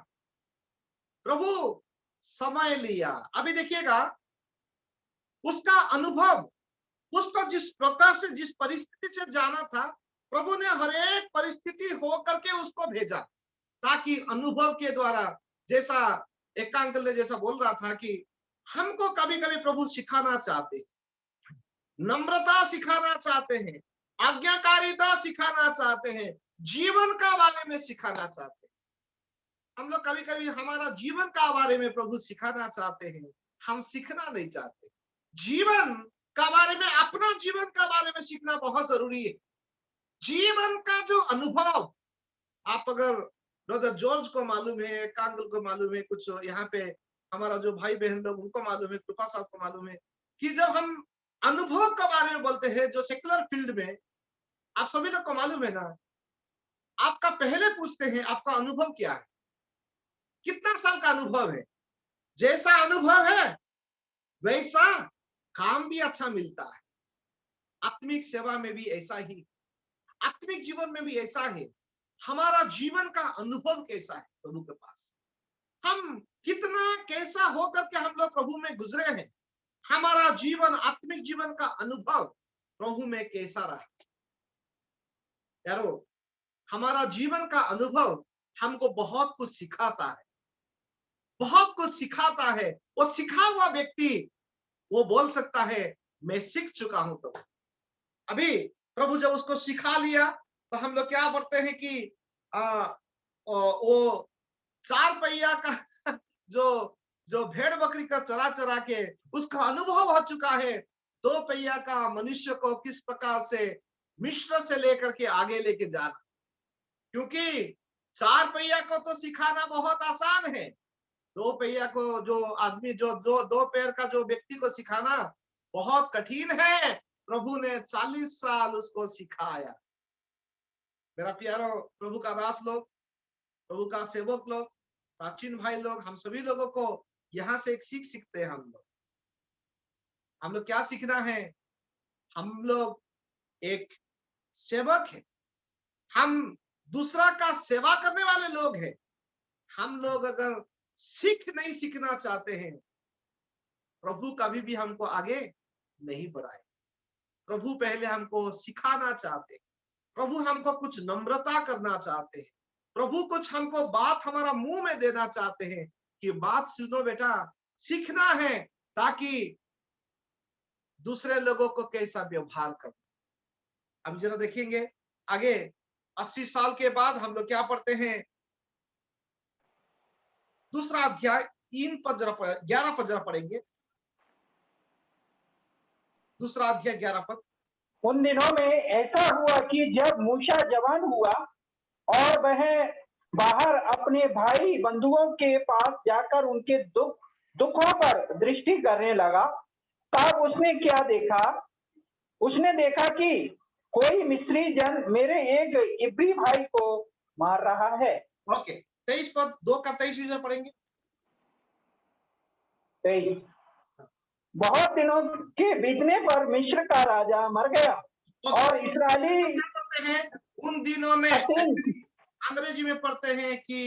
प्रभु समय लिया। अभी देखिएगा उसका अनुभव, उसको जिस प्रकार से, जिस परिस्थिति से जाना था, प्रभु ने हर एक परिस्थिति हो करके उसको भेजा, ताकि अनुभव के द्वारा, जैसा एकांकल ने जैसा बोल रहा था कि हमको कभी कभी प्रभु सिखाना चाहते हैं, नम्रता सिखाना चाहते हैं, आज्ञाकारिता सिखाना चाहते हैं, जीवन का बारे में सिखाना चाहते हैं। हम लोग कभी कभी हमारा जीवन का बारे में प्रभु सिखाना चाहते हैं, हम सीखना नहीं चाहते। जीवन का बारे में, अपना जीवन का बारे में सीखना बहुत जरूरी है। जीवन का जो अनुभव, आप अगर ब्रदर जॉर्ज को मालूम है, कांगल को मालूम है, कुछ यहाँ पे हमारा जो भाई बहन लोग उनको मालूम है, कृपा साहब को मालूम है कि जब हम अनुभव के बारे में बोलते हैं, जो सेकुलर फील्ड में, आप सभी लोग को मालूम है ना, आपका पहले पूछते हैं आपका अनुभव क्या है, कितना साल का अनुभव है, जैसा अनुभव है वैसा काम भी अच्छा मिलता है। आत्मिक सेवा में भी ऐसा ही, आत्मिक जीवन में भी ऐसा है। हमारा जीवन का अनुभव कैसा है प्रभु के पास, हम कितना कैसा होकर के हम लोग प्रभु में गुजरे हैं, हमारा जीवन आत्मिक जीवन का अनुभव प्रभु में कैसा रहा। यारो, हमारा जीवन का अनुभव हमको बहुत कुछ सिखाता है, बहुत कुछ सिखाता है। वो सिखा हुआ व्यक्ति वो बोल सकता है मैं सीख चुका हूं। तो अभी प्रभु जब उसको सिखा लिया तो हम लोग क्या पढ़ते हैं कि वो 4 पहिया का जो भेड़ बकरी का चरा चरा के उसका अनुभव हो चुका है। 2 पहिया का मनुष्य को किस प्रकार से मिस्र से लेकर के आगे लेके जाना, क्योंकि 4 पहिया को तो सिखाना बहुत आसान है, 2 पहिया को जो आदमी जो 2 पैर का जो व्यक्ति को सिखाना बहुत कठिन है। प्रभु ने 40 साल उसको सिखाया। मेरा प्यारो प्रभु का दास लोग, प्रभु का सेवक लोग, प्राचीन भाई लोग, हम सभी लोगों को यहाँ से एक सीख सीखते हैं। हम लोग क्या सीखना है? हम लोग एक सेवक है, हम दूसरा का सेवा करने वाले लोग हैं। हम लोग अगर नहीं सीखना चाहते हैं, प्रभु कभी भी हमको आगे नहीं बढ़ाए। प्रभु पहले हमको सिखाना चाहते हैं, प्रभु हमको कुछ नम्रता करना चाहते हैं, प्रभु कुछ हमको बात हमारा मुंह में देना चाहते हैं कि बात सुनो बेटा, सीखना है ताकि दूसरे लोगों को कैसा व्यवहार करना। अब जरा देखेंगे आगे 80 साल के बाद हम लोग क्या पढ़ते हैं, दूसरा अध्याय 11 पद जरा पढ़ेंगे। दूसरा अध्याय 11 पद। उन दिनों में ऐसा हुआ कि जब मूसा जवान हुआ और वह बाहर अपने भाई बंधुओं के पास जाकर उनके दुखों पर दृष्टि करने लगा, तब उसने क्या देखा? उसने देखा कि कोई मिस्री जन मेरे एक इब्री भाई को मार रहा है। ओके, 23 पद 2 का 23 पढ़ेंगे। 23। बहुत दिनों के बीतने पर मिस्र का राजा मर गया और इस्राएली उन दिनों में अंग्रेजी में पढ़ते हैं कि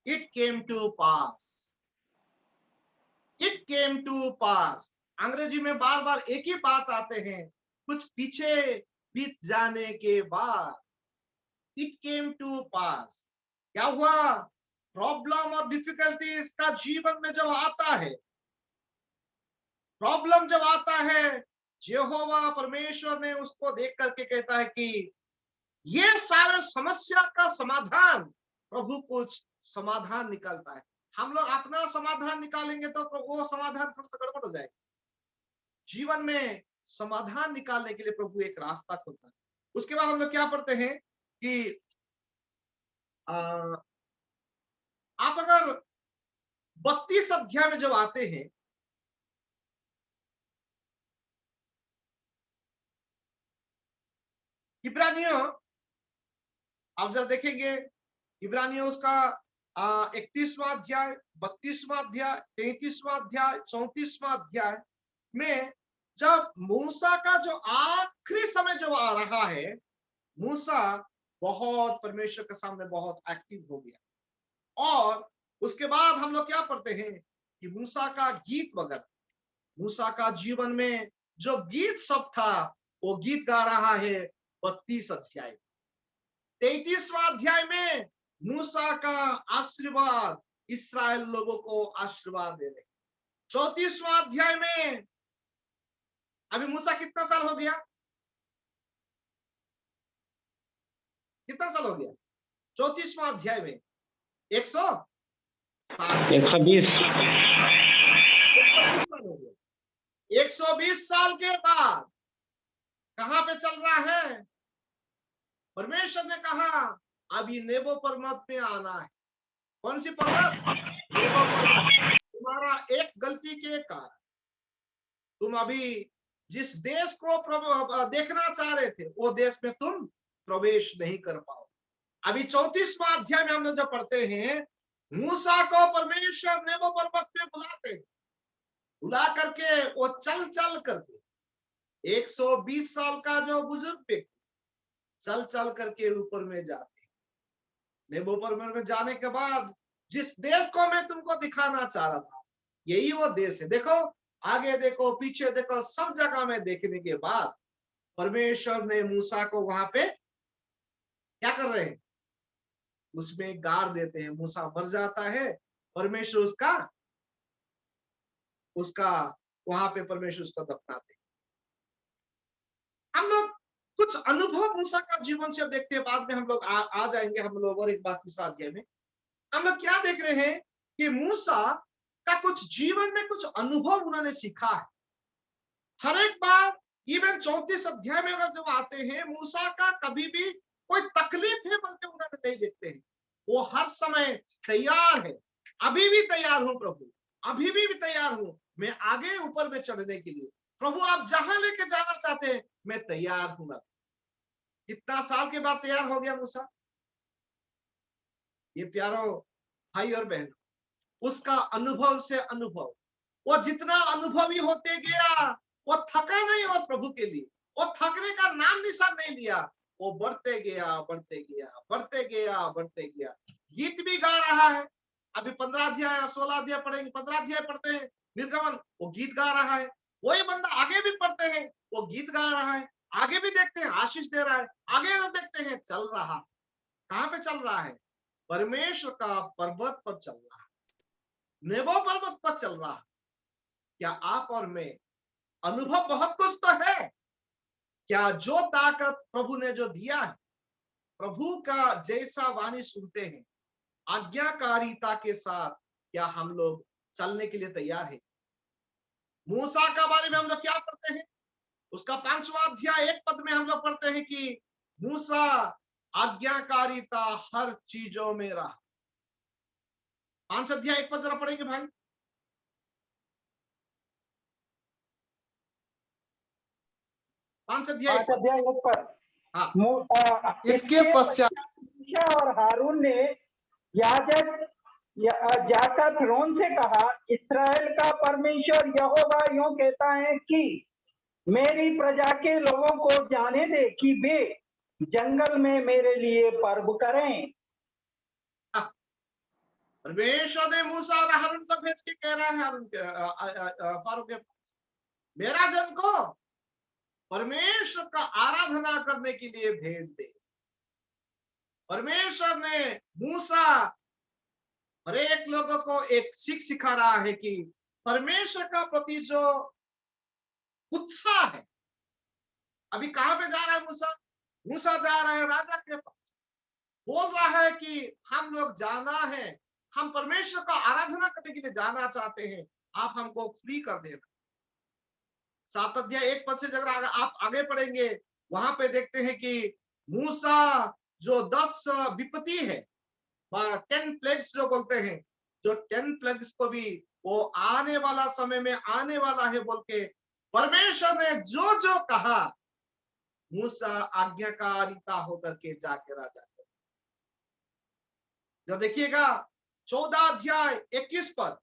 it came to pass, it came to pass. अंग्रेजी में बार बार एक ही बात आते हैं, कुछ पीछे बीत जाने के बाद इट केम टू पास। क्या हुआ? प्रॉब्लम और डिफिकल्टीज का जीवन में जब आता है, प्रॉब्लम जब आता है, यहोवा परमेश्वर ने उसको देख करके कहता है कि ये सारे समस्या का समाधान, प्रभु कुछ समाधान निकालता है। हम लोग अपना समाधान निकालेंगे तो वो समाधान थोड़ा सा गड़बड़ हो जाएगा। जीवन में समाधान निकालने के लिए प्रभु एक रास्ता खोलता है। उसके बाद हम लोग क्या पढ़ते हैं कि आप अगर 32 अध्याय में जब आते हैं, इब्रानियों, आप जरा देखेंगे इब्रानियों उसका 31वां अध्याय, 32वां अध्याय, 33वां अध्याय, 34वां अध्याय में जब मूसा का जो आखिरी समय जब आ रहा है, मूसा बहुत परमेश्वर के सामने बहुत एक्टिव हो गया। और उसके बाद हम लोग क्या पढ़ते हैं कि मूसा का गीत वगैरह, मूसा का जीवन में जो गीत सब था वो गीत गा रहा है 32 अध्याय। 33वां अध्याय में मूसा का आशीर्वाद इस्राएल लोगों को आशीर्वाद दे रहे। 34वां अध्याय में अभी मूसा कितना साल हो गया? कितना साल हो गया? 34वां अध्याय में 120 साल के बाद कहां पे चल रहा है? परमेश्वर ने कहा अभी नेबो पर्वत में आना है। कौन सी पर्वत? तुम्हारा एक गलती के कारण तुम अभी जिस देश को देखना चाह रहे थे वो देश में तुम प्रवेश नहीं कर पाओ। अभी 34वां अध्याय में हम लोग जब पढ़ते हैं मूसा को परमेश्वर नेबो पर्वत पे बुलाते, बुला करके वो चल चल करके 120 साल का जो बुजुर्ग व्यक्ति चल चल करके ऊपर में जाते। नेबो पर्वत में जाने के बाद जिस देश को मैं तुमको दिखाना चाह रहा था, यही वो देश है। देखो, आगे देखो, पीछे देखो, सब जगह में देखने के बाद परमेश्वर ने मूसा को वहां पे क्या कर रहे हैं, उसमें गाड़ देते हैं। मूसा मर जाता है, परमेश्वर उसका वहां पे परमेश्वर उसको दफनाते। हम लोग कुछ अनुभव मूसा का जीवन से देखते हैं, बाद में हम लोग आ जाएंगे हम लोग और एक बात तीसरा अध्याय में। हम लोग क्या देख रहे हैं कि मूसा का कुछ जीवन में कुछ अनुभव उन्होंने सीखा है। हर एक बार इवन 34 अध्याय में अगर जब आते हैं, मूसा का कभी भी कोई तकलीफ है बल्कि उन्होंने नहीं देखते हैं। वो हर समय तैयार है, अभी भी तैयार हूं प्रभु, अभी भी तैयार हूं, मैं आगे ऊपर में चढ़ने के लिए। प्रभु आप जहां लेके जाना चाहते हैं मैं तैयार हूं। कितना साल के बाद तैयार हो गया मूसा? ये प्यारो भाई और बहन, उसका अनुभव से अनुभव, वो जितना अनुभवी होते गया, वो थका नहीं और प्रभु के लिए वो थकने का नाम निशान नहीं लिया। वो बढ़ते गया, बढ़ते गया, बढ़ते गया, बढ़ते गया। गीत भी गा रहा है। अभी 15 अध्याय 16 अध्याय पढ़ेंगे, 15 अध्याय पढ़ते हैं निर्गमन, वो गीत गा रहा है। वही बंदा आगे भी पढ़ते हैं, वो गीत गा रहा है। आगे भी देखते हैं आशीष दे रहा है, आगे देखते हैं चल रहा। कहां पे चल रहा है? परमेश्वर का पर्वत पर चल रहा है, नेबो पर्वत पर चल रहा है। क्या आप और मैं अनुभव बहुत कुछ तो है, क्या जो ताकत प्रभु ने जो दिया है, प्रभु का जैसा वाणी सुनते हैं, आज्ञाकारिता के साथ क्या हम लोग चलने के लिए तैयार है? मूसा का बारे में हम लोग क्या पढ़ते हैं? उसका 5वां अध्याय 1 पद में हम लोग पढ़ते हैं कि मूसा आज्ञाकारिता हर चीजों में रहा। 5 अध्याय 1 पद जरा पढ़ेंगे भाई। 5 अध्याय 1 पर। हाँ, इसके पश्चात मूसा और हारून ने याजक जाकर फिरौन से कहा, इस्राएल का परमेश्वर यहोवा यूं कहता है कि मेरी प्रजा के लोगों को जाने दे कि वे जंगल में मेरे लिए पर्व करें। परमेश्वर ने मूसा और हारून को भेज के कह रहा है हारून के फारूक के पास, मेरा जन को परमेश्वर का आराधना करने के लिए भेज दे। परमेश्वर ने मूसा हर एक लोगों को एक सीख सिखा रहा है कि परमेश्वर का प्रति जो उत्साह है, अभी कहां पे जा रहा है मूसा? मूसा जा रहा है राजा के पास, बोल रहा है कि हम लोग जाना है, हम परमेश्वर का आराधना करने के लिए जाना चाहते हैं, आप हमको फ्री कर देना। 7 अध्याय 1 पद से अगर आप आगे पढ़ेंगे, वहां पे देखते हैं कि मूसा जो 10 विपत्ति है, 10 प्लेग्स जो बोलते हैं, जो 10 प्लेग्स को भी वो आने वाला समय में आने वाला है बोल के परमेश्वर ने जो जो कहा, मूसा आज्ञाकारिता होकर के जाके राजा को। जब देखिएगा 14 अध्याय 21 पद,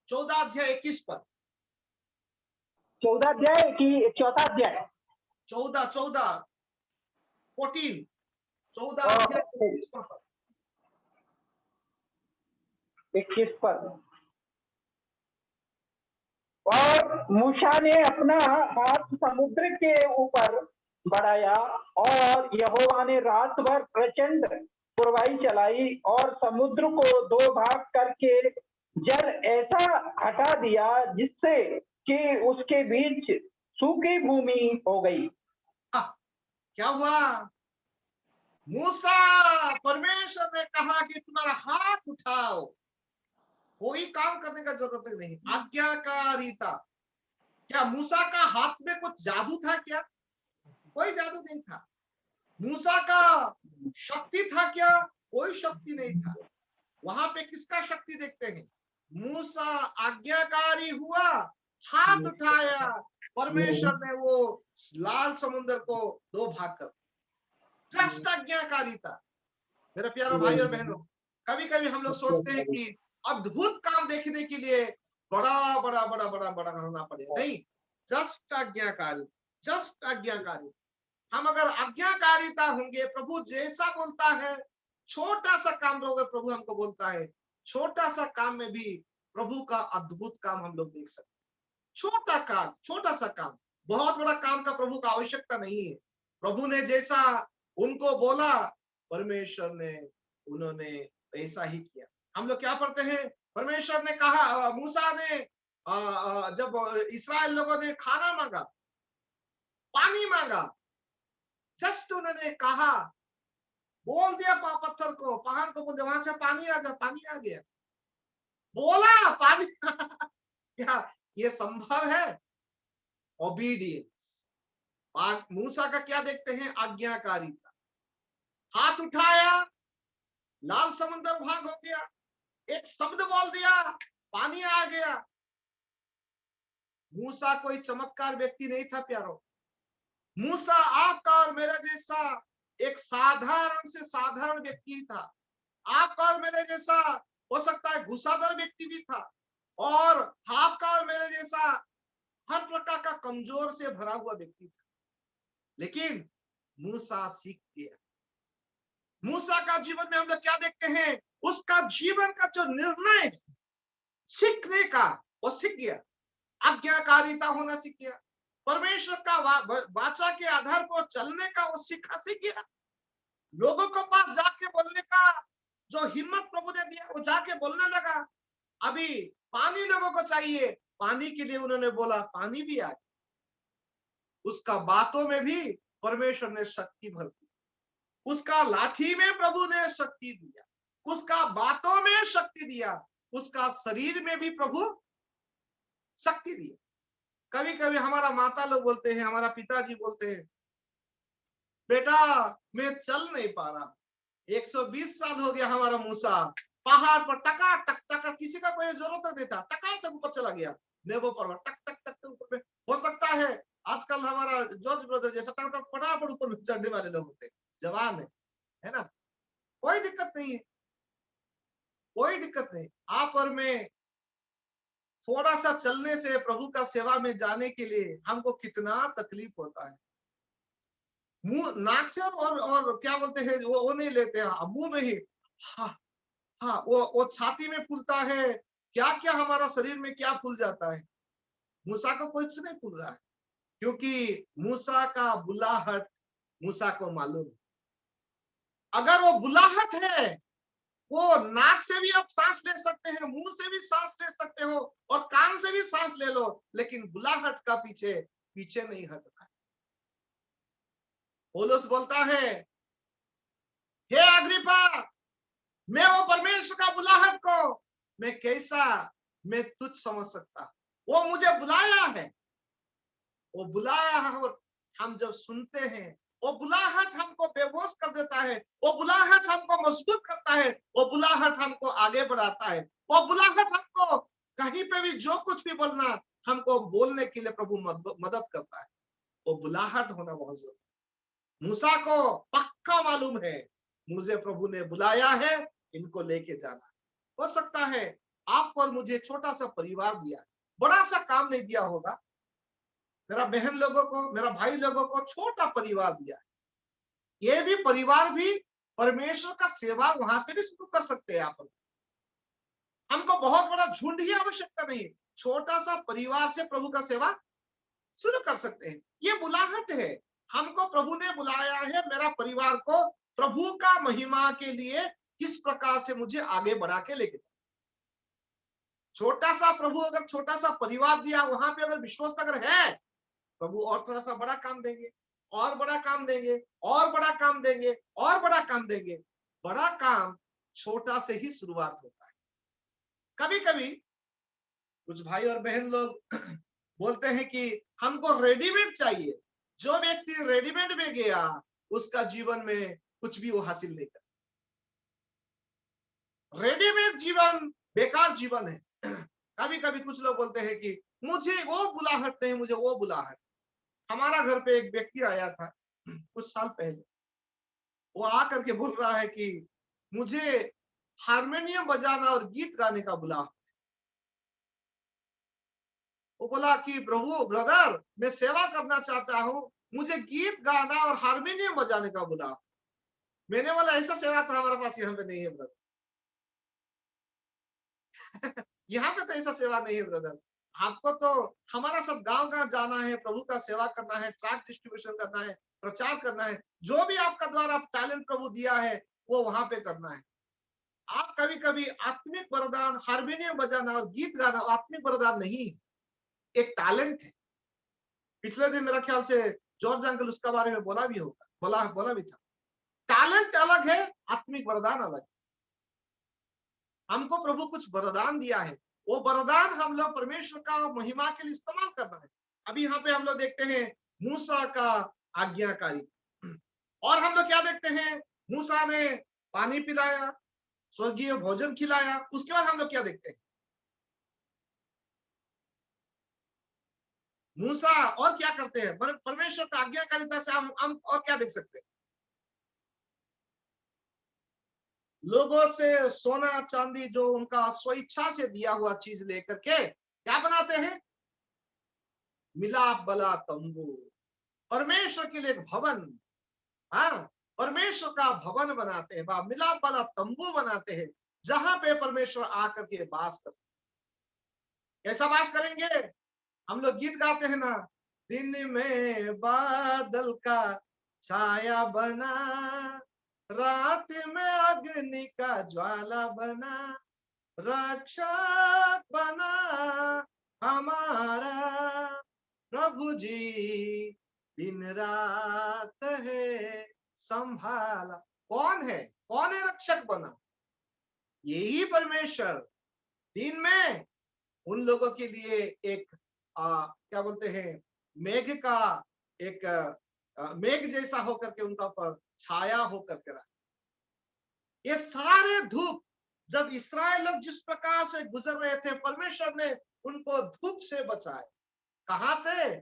14 अध्याय 21 पद, 14 अध्याय की 4 अध्याय 14 14 अध्याय 21 पर। और मूसा ने अपना हाथ समुद्र के ऊपर बढ़ाया और यहोवा ने रात भर प्रचंड पुरवाई चलाई और समुद्र को 2 भाग करके जल ऐसा हटा दिया जिससे कि उसके बीच सूखी भूमि हो गई। क्या हुआ? मूसा, परमेश्वर ने कहा कि तुम्हारा हाथ उठाओ, कोई काम करने का जरूरत नहीं, आज्ञाकारिता। क्या मूसा का हाथ में कुछ जादू था क्या? कोई जादू नहीं था। मूसा का शक्ति था क्या? कोई शक्ति नहीं था। वहां पे किसका शक्ति देखते हैं? मूसा आज्ञाकारी हुआ, हाथ उठाया, परमेश्वर ने वो लाल समुद्र को 2 भाग कर, जस्ट आज्ञाकारिता। मेरे प्यारे भाई और बहनों, कभी कभी हम लोग सोचते हैं कि अद्भुत काम देखने के लिए बड़ा बड़ा बड़ा बड़ा बड़ा होना पड़ेगा। नहीं, जस्ट आज्ञाकारी, जस्ट आज्ञाकारी। हम अगर आज्ञाकारिता होंगे, प्रभु जैसा बोलता है, छोटा सा काम अगर प्रभु हमको बोलता है, छोटा सा काम में भी प्रभु का अद्भुत काम हम लोग देख सकते हैं। छोटा काम, छोटा सा काम, बहुत बड़ा काम का प्रभु का आवश्यकता नहीं है। प्रभु ने जैसा उनको बोला, परमेश्वर ने, उन्होंने ऐसा ही किया। हम लोग क्या पढ़ते हैं, परमेश्वर ने कहा, मूसा ने जब इस्राएल लोगों ने खाना मांगा, पानी मांगा, जस्ट उन्होंने कहा, बोल दिया पत्थर को, पहाड़ को बोल दिया वहां से पानी आ जा, पानी आ गया। बोला पानी क्या ये संभव है? ओबीडियंस। मूसा का क्या देखते हैं? आज्ञाकारिता। हाथ उठाया, लाल समुद्र भाग हो गया, एक शब्द बोल दिया, पानी आ गया। मूसा कोई चमत्कार व्यक्ति नहीं था प्यारो। मूसा आपका और मेरा जैसा एक साधारण से साधारण व्यक्ति था। आपका और मेरे जैसा हो सकता है गुस्सादार व्यक्ति भी था, और आपका और मेरे जैसा हर प्रकार का कमजोर से भरा हुआ व्यक्ति था। लेकिन मूसा सीख गया। मूसा का जीवन में हम लोग क्या देखते हैं? उसका जीवन का जो निर्णय है सीखने का, वो सीख गया। आज्ञाकारिता होना सीख गया। परमेश्वर का वाचा के आधार पर चलने का वो सीख गया। लोगों को पास जाके बोलने का जो हिम्मत प्रभु ने दिया, वो जाके बोलने लगा। अभी पानी लोगों को चाहिए, पानी के लिए उन्होंने बोला, पानी भी आ गया। उसका बातों में भी परमेश्वर ने शक्ति भर दी। उसका लाठी में प्रभु ने शक्ति दिया, उसका बातों में शक्ति दिया, उसका शरीर में भी प्रभु शक्ति दिया। कभी कभी हमारा माता लोग बोलते हैं, हमारा पिताजी बोलते हैं, बेटा मैं चल नहीं पा रहा, 120 साल हो गया हमारा मूसा पहाड़ पर टका टक टका, किसी का कोई जरूरत नहीं था, टका टक ऊपर चला गया, नेबो पर टक टक टक ऊपर। हो सकता है आजकल हमारा जॉर्ज ब्रदर जैसा टक टक फटाफट ऊपर चढ़ने वाले लोग होते, जवान है ना, कोई दिक्कत नहीं है, कोई दिक्कत नहीं। आप और मैं थोड़ा सा चलने से प्रभु का सेवा में जाने के लिए हमको कितना तकलीफ होता है। मुंह नाक से और क्या बोलते हैं वो नहीं लेते हैं, मुंह में ही हाँ वो छाती में फूलता है, क्या क्या हमारा शरीर में क्या फूल जाता है। मूसा को कुछ नहीं फूल रहा है, क्योंकि मूसा का बुलाहट मूसा को मालूम है। अगर वो बुलाहट है, वो नाक से भी आप सांस ले सकते हैं, मुंह से भी सांस ले सकते हो, और कान से भी सांस ले लो, लेकिन बुलाहट का पीछे पीछे नहीं हटना है। पौलुस बोलता है, हे अग्रिप्पा, मैं वो परमेश्वर का बुलाहट को मैं तुझ समझ सकता। वो मुझे बुलाया है, वो बुलाया है, और हम जब सुनते हैं वो बुलाहट हमको बेहोश कर देता है, वो बुलाहट हमको मजबूत करता है, वो बुलाहट हमको आगे बढ़ाता है, वो बुलाहट हमको कहीं पे भी जो कुछ भी बोलना हमको बोलने के लिए प्रभु मदद करता है। वो बुलाहट होना बहुत जरूरी है। मूसा को पक्का मालूम है, मुझे प्रभु ने बुलाया है, इनको लेके जाना। हो सकता है आपको और मुझे छोटा सा परिवार दिया, बड़ा सा काम नहीं दिया होगा। मेरा बहन लोगों को, मेरा भाई लोगों को छोटा परिवार दिया है। ये भी परिवार भी परमेश्वर का सेवा वहां से भी शुरू कर सकते हैं आप। हमको बहुत बड़ा झुंड की आवश्यकता नहीं, छोटा सा परिवार से प्रभु का सेवा शुरू कर सकते हैं। ये बुलाहट है, हमको प्रभु ने बुलाया है, मेरा परिवार को प्रभु का महिमा के लिए किस प्रकार से मुझे आगे बढ़ा के लेके। छोटा सा प्रभु अगर छोटा सा परिवार दिया, वहां पे अगर विश्वास अगर है, प्रभु और थोड़ा सा बड़ा काम देंगे, और बड़ा काम देंगे, और बड़ा काम देंगे, और बड़ा काम देंगे। बड़ा काम छोटा से ही शुरुआत होता है। कभी कभी कुछ भाई और बहन लोग बोलते हैं कि हमको रेडीमेड चाहिए। जो व्यक्ति रेडीमेड में गया, उसका जीवन में कुछ भी वो हासिल नहीं कर। रेडीमेड जीवन बेकार जीवन है। कभी कभी कुछ लोग बोलते हैं कि मुझे वो बुलाहट नहीं, मुझे वो बुलाहट। हमारा घर पे एक व्यक्ति आया था कुछ साल पहले, वो आकर के बोल रहा है कि मुझे हारमोनियम बजाना और गीत गाने का बुला। वो बोला कि प्रभु ब्रदर मैं सेवा करना चाहता हूं, मुझे गीत गाना और हारमोनियम बजाने का बुला। मैंने बोला ऐसा सेवा तो हमारे पास यहाँ पे नहीं है ब्रदर। यहाँ पे तो ऐसा सेवा नहीं है ब्रदर। आपको तो हमारा सब गांव गांव जाना है, प्रभु का सेवा करना है, ट्रैक्ट डिस्ट्रीब्यूशन करना है, प्रचार करना है, जो भी आपका द्वारा टैलेंट प्रभु दिया है वो वहां पे करना है। आप कभी कभी आत्मिक वरदान हारमोनियम बजाना और गीत गाना आत्मिक वरदान नहीं, एक टैलेंट है। पिछले दिन मेरा ख्याल से जॉर्ज अंकल उसका बारे में बोला भी होगा, बोला भी था। टैलेंट अलग है, आत्मिक वरदान अलग है। हमको प्रभु कुछ वरदान दिया है, वो वरदान हम लोग परमेश्वर का महिमा के लिए इस्तेमाल करना है। अभी यहाँ पे हम लोग देखते हैं मूसा का आज्ञाकारी, और हम लोग क्या देखते हैं, मूसा ने पानी पिलाया, स्वर्गीय भोजन खिलाया। उसके बाद हम लोग क्या देखते हैं, मूसा और क्या करते हैं, परमेश्वर का आज्ञाकारिता से हम और क्या देख सकते हैं, लोगों से सोना चांदी जो उनका स्वेच्छा से दिया हुआ चीज लेकर के क्या बनाते हैं, मिलाप वाला तंबू, परमेश्वर के लिए एक भवन, हाँ परमेश्वर का भवन बनाते हैं, मिलाप वाला तंबू बनाते हैं, जहां पे परमेश्वर आकर के वास कर सकते। कैसा वास करेंगे, हम लोग गीत गाते हैं ना, दिन में बादल का छाया बना, रात में अग्नि का ज्वाला बना, रक्षक बना हमारा प्रभु जी, दिन रात है संभाला। कौन है रक्षक बना, यही परमेश्वर। दिन में उन लोगों के लिए एक क्या बोलते हैं, मेघ का एक मेघ जैसा होकर के उनका ऊपर छाया होकर के रहा। ये सारे धूप जब इस्राएल लोग जिस प्रकार से गुजर रहे थे, परमेश्वर ने उनको धूप से बचाए। कहां से,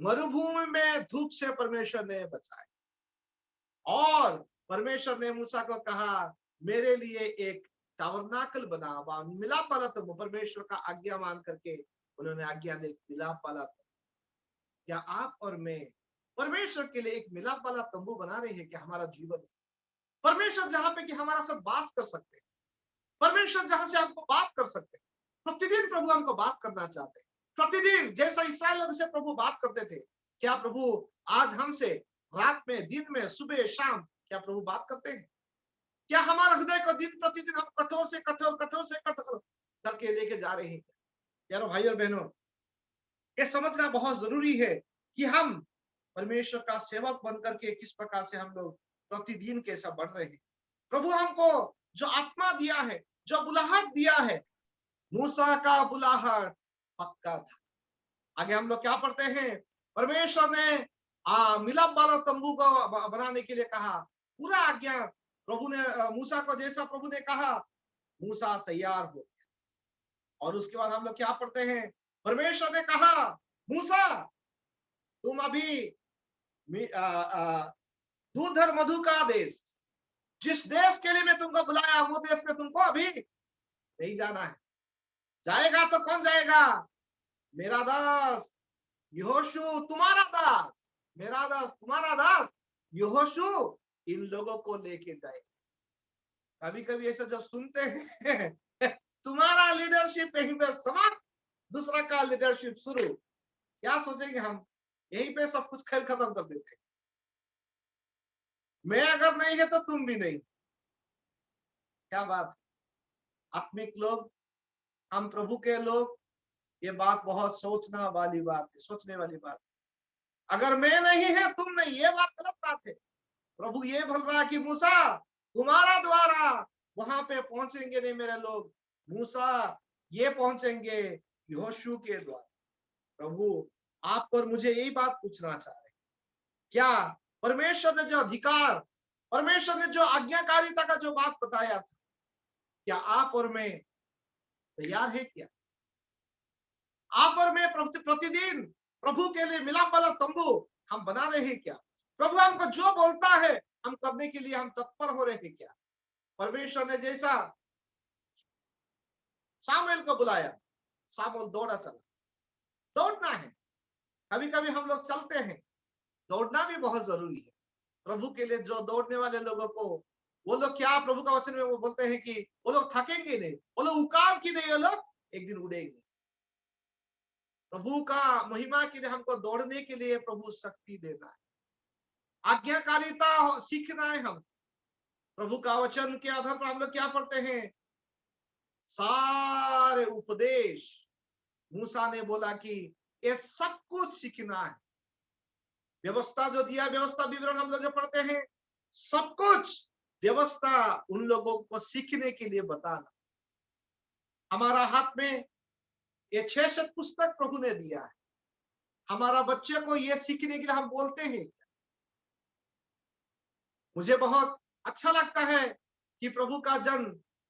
मरुभूमि में धूप से परमेश्वर ने बचाए। और परमेश्वर ने मूसा को कहा मेरे लिए एक टाबरनाकल बना, मिलाप वाला तंबू, परमेश्वर का आज्ञा मान करके उन्होंने आज्ञा दी मिलाप वाला तंबू। क्या आप और मैं परमेश्वर के लिए एक मिलाप वाला तंबू बना रहे हैं क्या हमारा जीवन? परमेश्वर जहां पे कि हमारा सब बात कर सकते हैं, परमेश्वर जहां से हमको बात कर सकते हैं। प्रतिदिन प्रभु हमको बात करना चाहते हैं, प्रतिदिन जैसा इस्राएल लोग से प्रभु बात करते थे। क्या प्रभु आज हमसे रात में, दिन में, सुबह शाम क्या प्रभु बात करते हैं? क्या हमारा हृदय को दिन प्रतिदिन हम कठोर से कठोर करके लेके जा रहे हैं? यारो भाई और बहनों, ये समझना बहुत जरूरी है कि हम परमेश्वर का सेवक बनकर के किस प्रकार से हम लोग प्रतिदिन कैसा बढ़ रहे हैं। प्रभु हमको जो आत्मा दिया है, जो बुलाहट दिया है, मूसा का बुलाहट पक्का था। आगे हम लोग क्या पढ़ते हैं, परमेश्वर ने मिलाप वाला तंबू को बनाने के लिए कहा, पूरा आज्ञा प्रभु ने मूसा को, जैसा प्रभु ने कहा मूसा तैयार हो गया। और उसके बाद हम लोग क्या पढ़ते हैं, परमेश्वर ने कहा मूसा तुम अभी दूध और मधु का देश, जिस देश के लिए मैं तुमको बुलाया वो देश में तुमको अभी नहीं जाना है। जाएगा तो कौन जाएगा, मेरा दास यहोशू, तुम्हारा दास, मेरा दास तुम्हारा दास यहोशू इन लोगों को लेके जाए। कभी कभी ऐसा जब सुनते हैं तुम्हारा लीडरशिप यहीं पे समाप्त, दूसरा का लीडरशिप शुरू, क्या सोचेंगे हम, यहीं पे सब कुछ खेल खत्म कर देते हैं। मैं अगर नहीं है तो तुम भी नहीं। क्या बात, आत्मिक लोग, हम प्रभु के लोग, ये बात बहुत सोचना वाली बात है, सोचने वाली बात। अगर मैं नहीं है तुम नहीं, ये बात गलत बात है। प्रभु ये बोल रहा है कि मूसा तुम्हारा द्वारा वहां पे पहुंचेंगे नहीं मेरे लोग, मूसा ये पहुंचेंगे यहोशू के द्वारा। प्रभु आप और मुझे यही बात पूछना चाह रहे, क्या परमेश्वर ने जो अधिकार, परमेश्वर ने जो आज्ञाकारिता का जो बात बताया था, क्या आप और मैं तैयार है? क्या आप और मैं प्रतिदिन प्रभु के लिए मिलाप वाला तंबू हम बना रहे हैं क्या? प्रभु हमको जो बोलता है हम करने के लिए हम तत्पर हो रहे हैं क्या? परमेश्वर ने जैसा सामुएल को बुलाया, सामुएल दौड़ा चला। दौड़ना है, कभी कभी हम लोग चलते हैं, दौड़ना भी बहुत जरूरी है प्रभु के लिए। जो दौड़ने वाले लोगों को, वो लोग क्या प्रभु का वचन में वो बोलते हैं कि वो लोग थकेंगे नहीं, वो लोग उकाब की नहीं, वो लोग एक दिन उड़ेंगे। प्रभु का महिमा के लिए हमको दौड़ने के लिए प्रभु शक्ति देना है, आज्ञाकारिता सीखना है। हम प्रभु का वचन के आधार पर हम लोग क्या पढ़ते हैं, सारे उपदेश मूसा ने बोला कि ये सब कुछ सीखना है। व्यवस्था जो दिया, व्यवस्था विवरण हम लोग जो पढ़ते हैं, सब कुछ व्यवस्था उन लोगों को सीखने के लिए बताना। हमारा हाथ में ये 6 पुस्तक प्रभु ने दिया है, हमारा बच्चे को ये सीखने के लिए हम बोलते हैं। मुझे बहुत अच्छा लगता है कि प्रभु का जन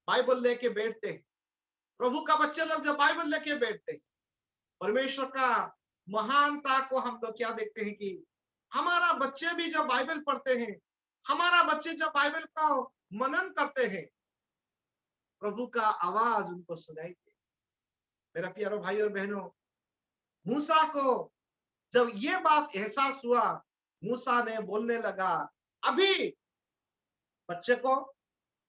बाइबल लेके बैठते हैं, प्रभु का बच्चे लोग जो बाइबल लेके बैठते हैं, परमेश्वर का महानता को हम लोग क्या देखते हैं कि हमारा बच्चे भी जो बाइबल पढ़ते हैं, हमारा बच्चे जो बाइबल का मनन करते हैं, प्रभु का आवाज उनको सुनाई दे। मेरा प्यारो भाई और बहनों, मूसा को जब ये बात एहसास हुआ, मूसा ने बोलने लगा। अभी बच्चे को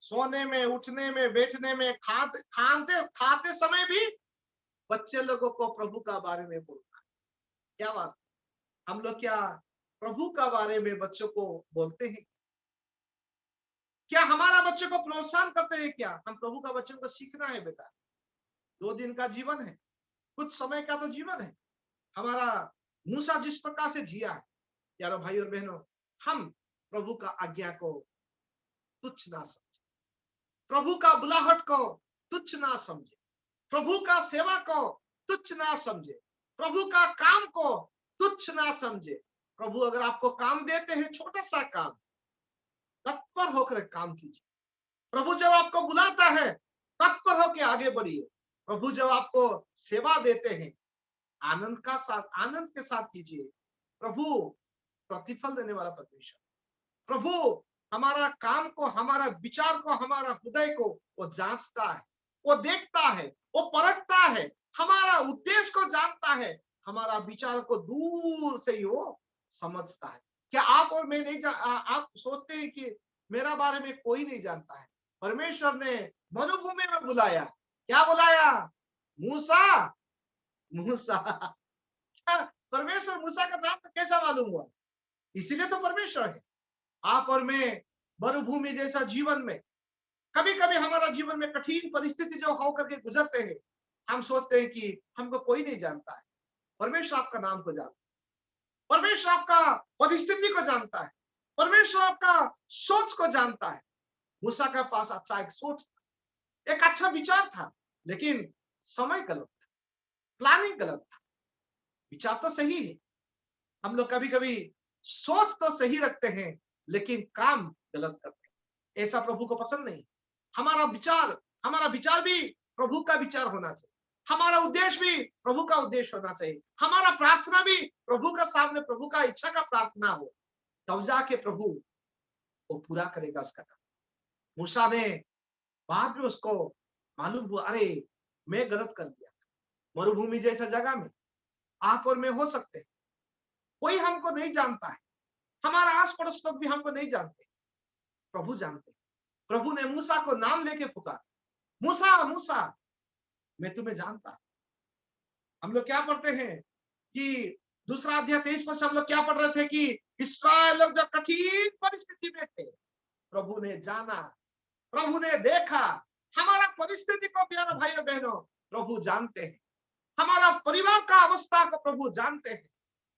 सोने में, उठने में, बैठने में, खाते समय भी बच्चे लोगों को प्रभु का बारे में बोलना। क्या बात, हम लोग क्या प्रभु का बारे में बच्चों को बोलते हैं? क्या हमारा बच्चे को प्रोत्साहन करते हैं? क्या हम प्रभु का बच्चों को सीखना है? बेटा 2 दिन का जीवन है, कुछ समय का तो जीवन है। हमारा मूसा जिस प्रकार से जिया है, यारो भाई और बहनों, हम प्रभु का आज्ञा को तुच्छ ना समझे, प्रभु का बुलाहट को तुच्छ ना समझे, प्रभु का सेवा को तुच्छ ना समझे, प्रभु का काम को तुच्छ ना समझे। प्रभु अगर आपको काम देते हैं, छोटा सा काम, तत्पर होकर काम कीजिए। प्रभु जब आपको बुलाता है, तत्पर होकर आगे बढ़िए। प्रभु जब आपको सेवा देते हैं, आनंद के साथ कीजिए। प्रभु प्रतिफल देने वाला परमेश्वर, प्रभु हमारा काम को, हमारा विचार को, हमारा हृदय को वो जांचता है, वो देखता है, वो परखता है, हमारा उद्देश्य को जानता है, हमारा विचार को दूर से ही वो समझता है। क्या आप और मैं नहीं आप सोचते हैं कि मेरा बारे में कोई नहीं जानता है? परमेश्वर ने मरुभूमि में बुलाया, क्या बुलाया? मूसा, मूसा। क्या परमेश्वर मूसा का नाम तो कैसा मालूम हुआ? इसीलिए तो परमेश्वर है। आप और मैं मरुभूमि जैसा जीवन में, कभी कभी हमारा जीवन में कठिन परिस्थिति जो होकर के गुजरते हैं, हम सोचते हैं कि हमको कोई नहीं जानता है। परमेश्वर आपका नाम को जानता है, परमेश्वर आपका परिस्थिति को जानता है, परमेश्वर आपका सोच को जानता है। मूसा का पास अच्छा एक सोच था, एक अच्छा विचार था, लेकिन समय गलत था, प्लानिंग गलत था। विचार तो सही है, हम लोग कभी कभी सोच तो सही रखते हैं, लेकिन काम गलत करते हैं। ऐसा प्रभु को पसंद नहीं। हमारा विचार भी प्रभु का विचार होना चाहिए, हमारा उद्देश्य भी प्रभु का उद्देश्य होना चाहिए, हमारा प्रार्थना भी प्रभु का सामने, प्रभु का इच्छा का प्रार्थना हो, तब जाके प्रभु वो पूरा करेगा उसका काम। मूसा ने बाद में उसको मालूम हुआ, अरे मैं गलत कर दिया। मरुभूमि जैसा जगह में आप और मैं हो सकते हैं, कोई हमको नहीं जानता है, हमारा आस पड़ोस लोग भी हमको नहीं जानते, प्रभु जानते। प्रभु ने मूसा को नाम लेके पुकारा, मूसा मूसा मैं तुम्हें जानता। हम लोग क्या पढ़ते हैं कि 2 अध्याय 23 पद से हम लोग क्या पढ़ रहे थे कि इस्राएल लोग जब कठिन परिस्थिति में थे, प्रभु ने जाना, प्रभु ने देखा। हमारा परिस्थिति को प्यारे भाई और बहनों प्रभु जानते हैं, हमारा परिवार का अवस्था को प्रभु जानते हैं,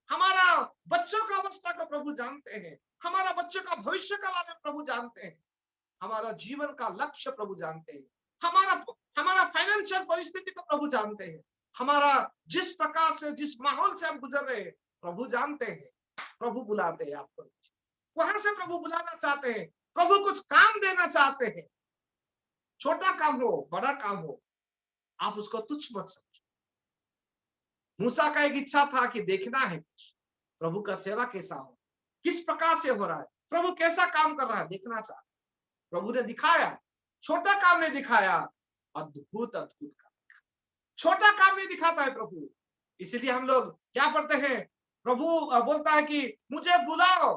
हमारा बच्चों का अवस्था को प्रभु जानते हैं, हमारा बच्चों का भविष्य का बारे में प्रभु जानते हैं, हमारा जीवन का लक्ष्य प्रभु जानते हैं, हमारा फाइनेंशियल परिस्थिति को प्रभु जानते हैं, हमारा जिस प्रकार से, जिस माहौल से हम गुजर रहे हैं प्रभु जानते हैं। प्रभु बुलाते हैं आपको, वहां से प्रभु बुलाना चाहते हैं, प्रभु कुछ काम देना चाहते हैं। छोटा काम हो, बड़ा काम हो, आप उसको तुच्छ मत समझो। मूसा का एक इच्छा था कि देखना है प्रभु का सेवा कैसा हो, किस प्रकार से हो रहा है, प्रभु कैसा काम कर रहा है, देखना चाहा। प्रभु ने दिखाया, छोटा काम नहीं दिखाया, अद्भुत अद्भुत काम दिखाया। छोटा काम नहीं दिखाता है प्रभु। इसीलिए हम लोग क्या पढ़ते हैं, प्रभु बोलता है कि मुझे बुलाओ,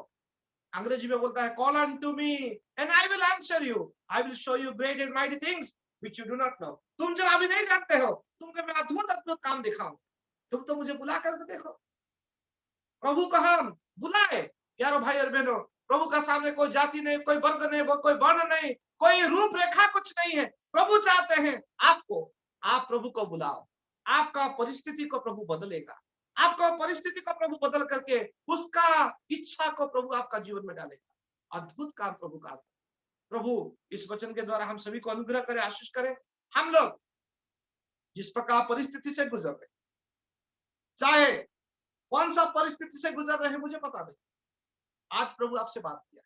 अंग्रेजी में बोलता है call unto me and I will answer you, I will show you great and mighty things which you do not know. तुम जो अभी नहीं जानते हो, तुमको मैं अद्भुत अद्भुत काम दिखाऊं, तुम तो मुझे बुला कर देखो। प्रभु को हम बुलाए प्यारो भाई और बहनों, प्रभु का सामने कोई जाति नहीं, कोई वर्ग नहीं, कोई वर्ण नहीं, कोई रूपरेखा कुछ नहीं है। प्रभु चाहते हैं आपको, आप प्रभु को बुलाओ, आपका परिस्थिति को प्रभु बदलेगा, आपका परिस्थिति को प्रभु बदल करके उसका इच्छा को प्रभु आपका जीवन में डालेगा। अद्भुत काम प्रभु का। प्रभु इस वचन के द्वारा हम सभी को अनुग्रह करे, आशीष करे। हम लोग जिस प्रकार परिस्थिति से गुजर रहे, चाहे कौन सा परिस्थिति से गुजर रहे हैं मुझे पता नहीं, आज प्रभु आपसे बात किया,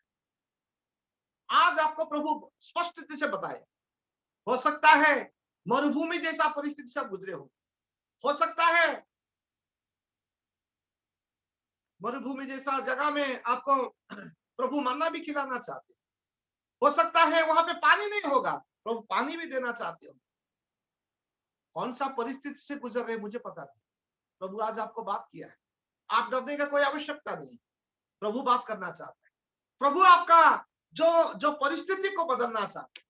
आज आपको प्रभु स्पष्ट रीति से बताए। हो सकता है मरुभूमि जैसा परिस्थिति से गुजरे हो सकता है मरुभूमि जैसा जगह में आपको प्रभु मन्ना भी खिलाना चाहते, हो सकता है वहां पे पानी नहीं होगा, प्रभु पानी भी देना चाहते हो। कौन सा परिस्थिति से गुजर रहे मुझे पता नहीं, प्रभु आज आपको बात किया है। आप डरने का कोई आवश्यकता नहीं, प्रभु बात करना चाहते हैं। प्रभु आपका जो परिस्थिति को बदलना चाहते हैं।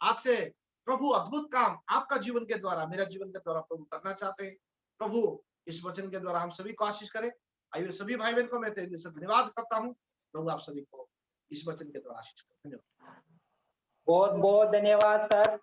आज से प्रभु अद्भुत काम आपका जीवन के द्वारा, मेरा जीवन के द्वारा प्रभु करना चाहते हैं। प्रभु इस वचन के द्वारा हम सभी को आशीष करें। आइए सभी भाई बहन को मैं तेरे से धन्यवाद करता हूँ। प्रभु आप सभी को इस वचन के द्वारा आशीष करें। धन्यवाद। बहुत बहुत धन्यवाद सर।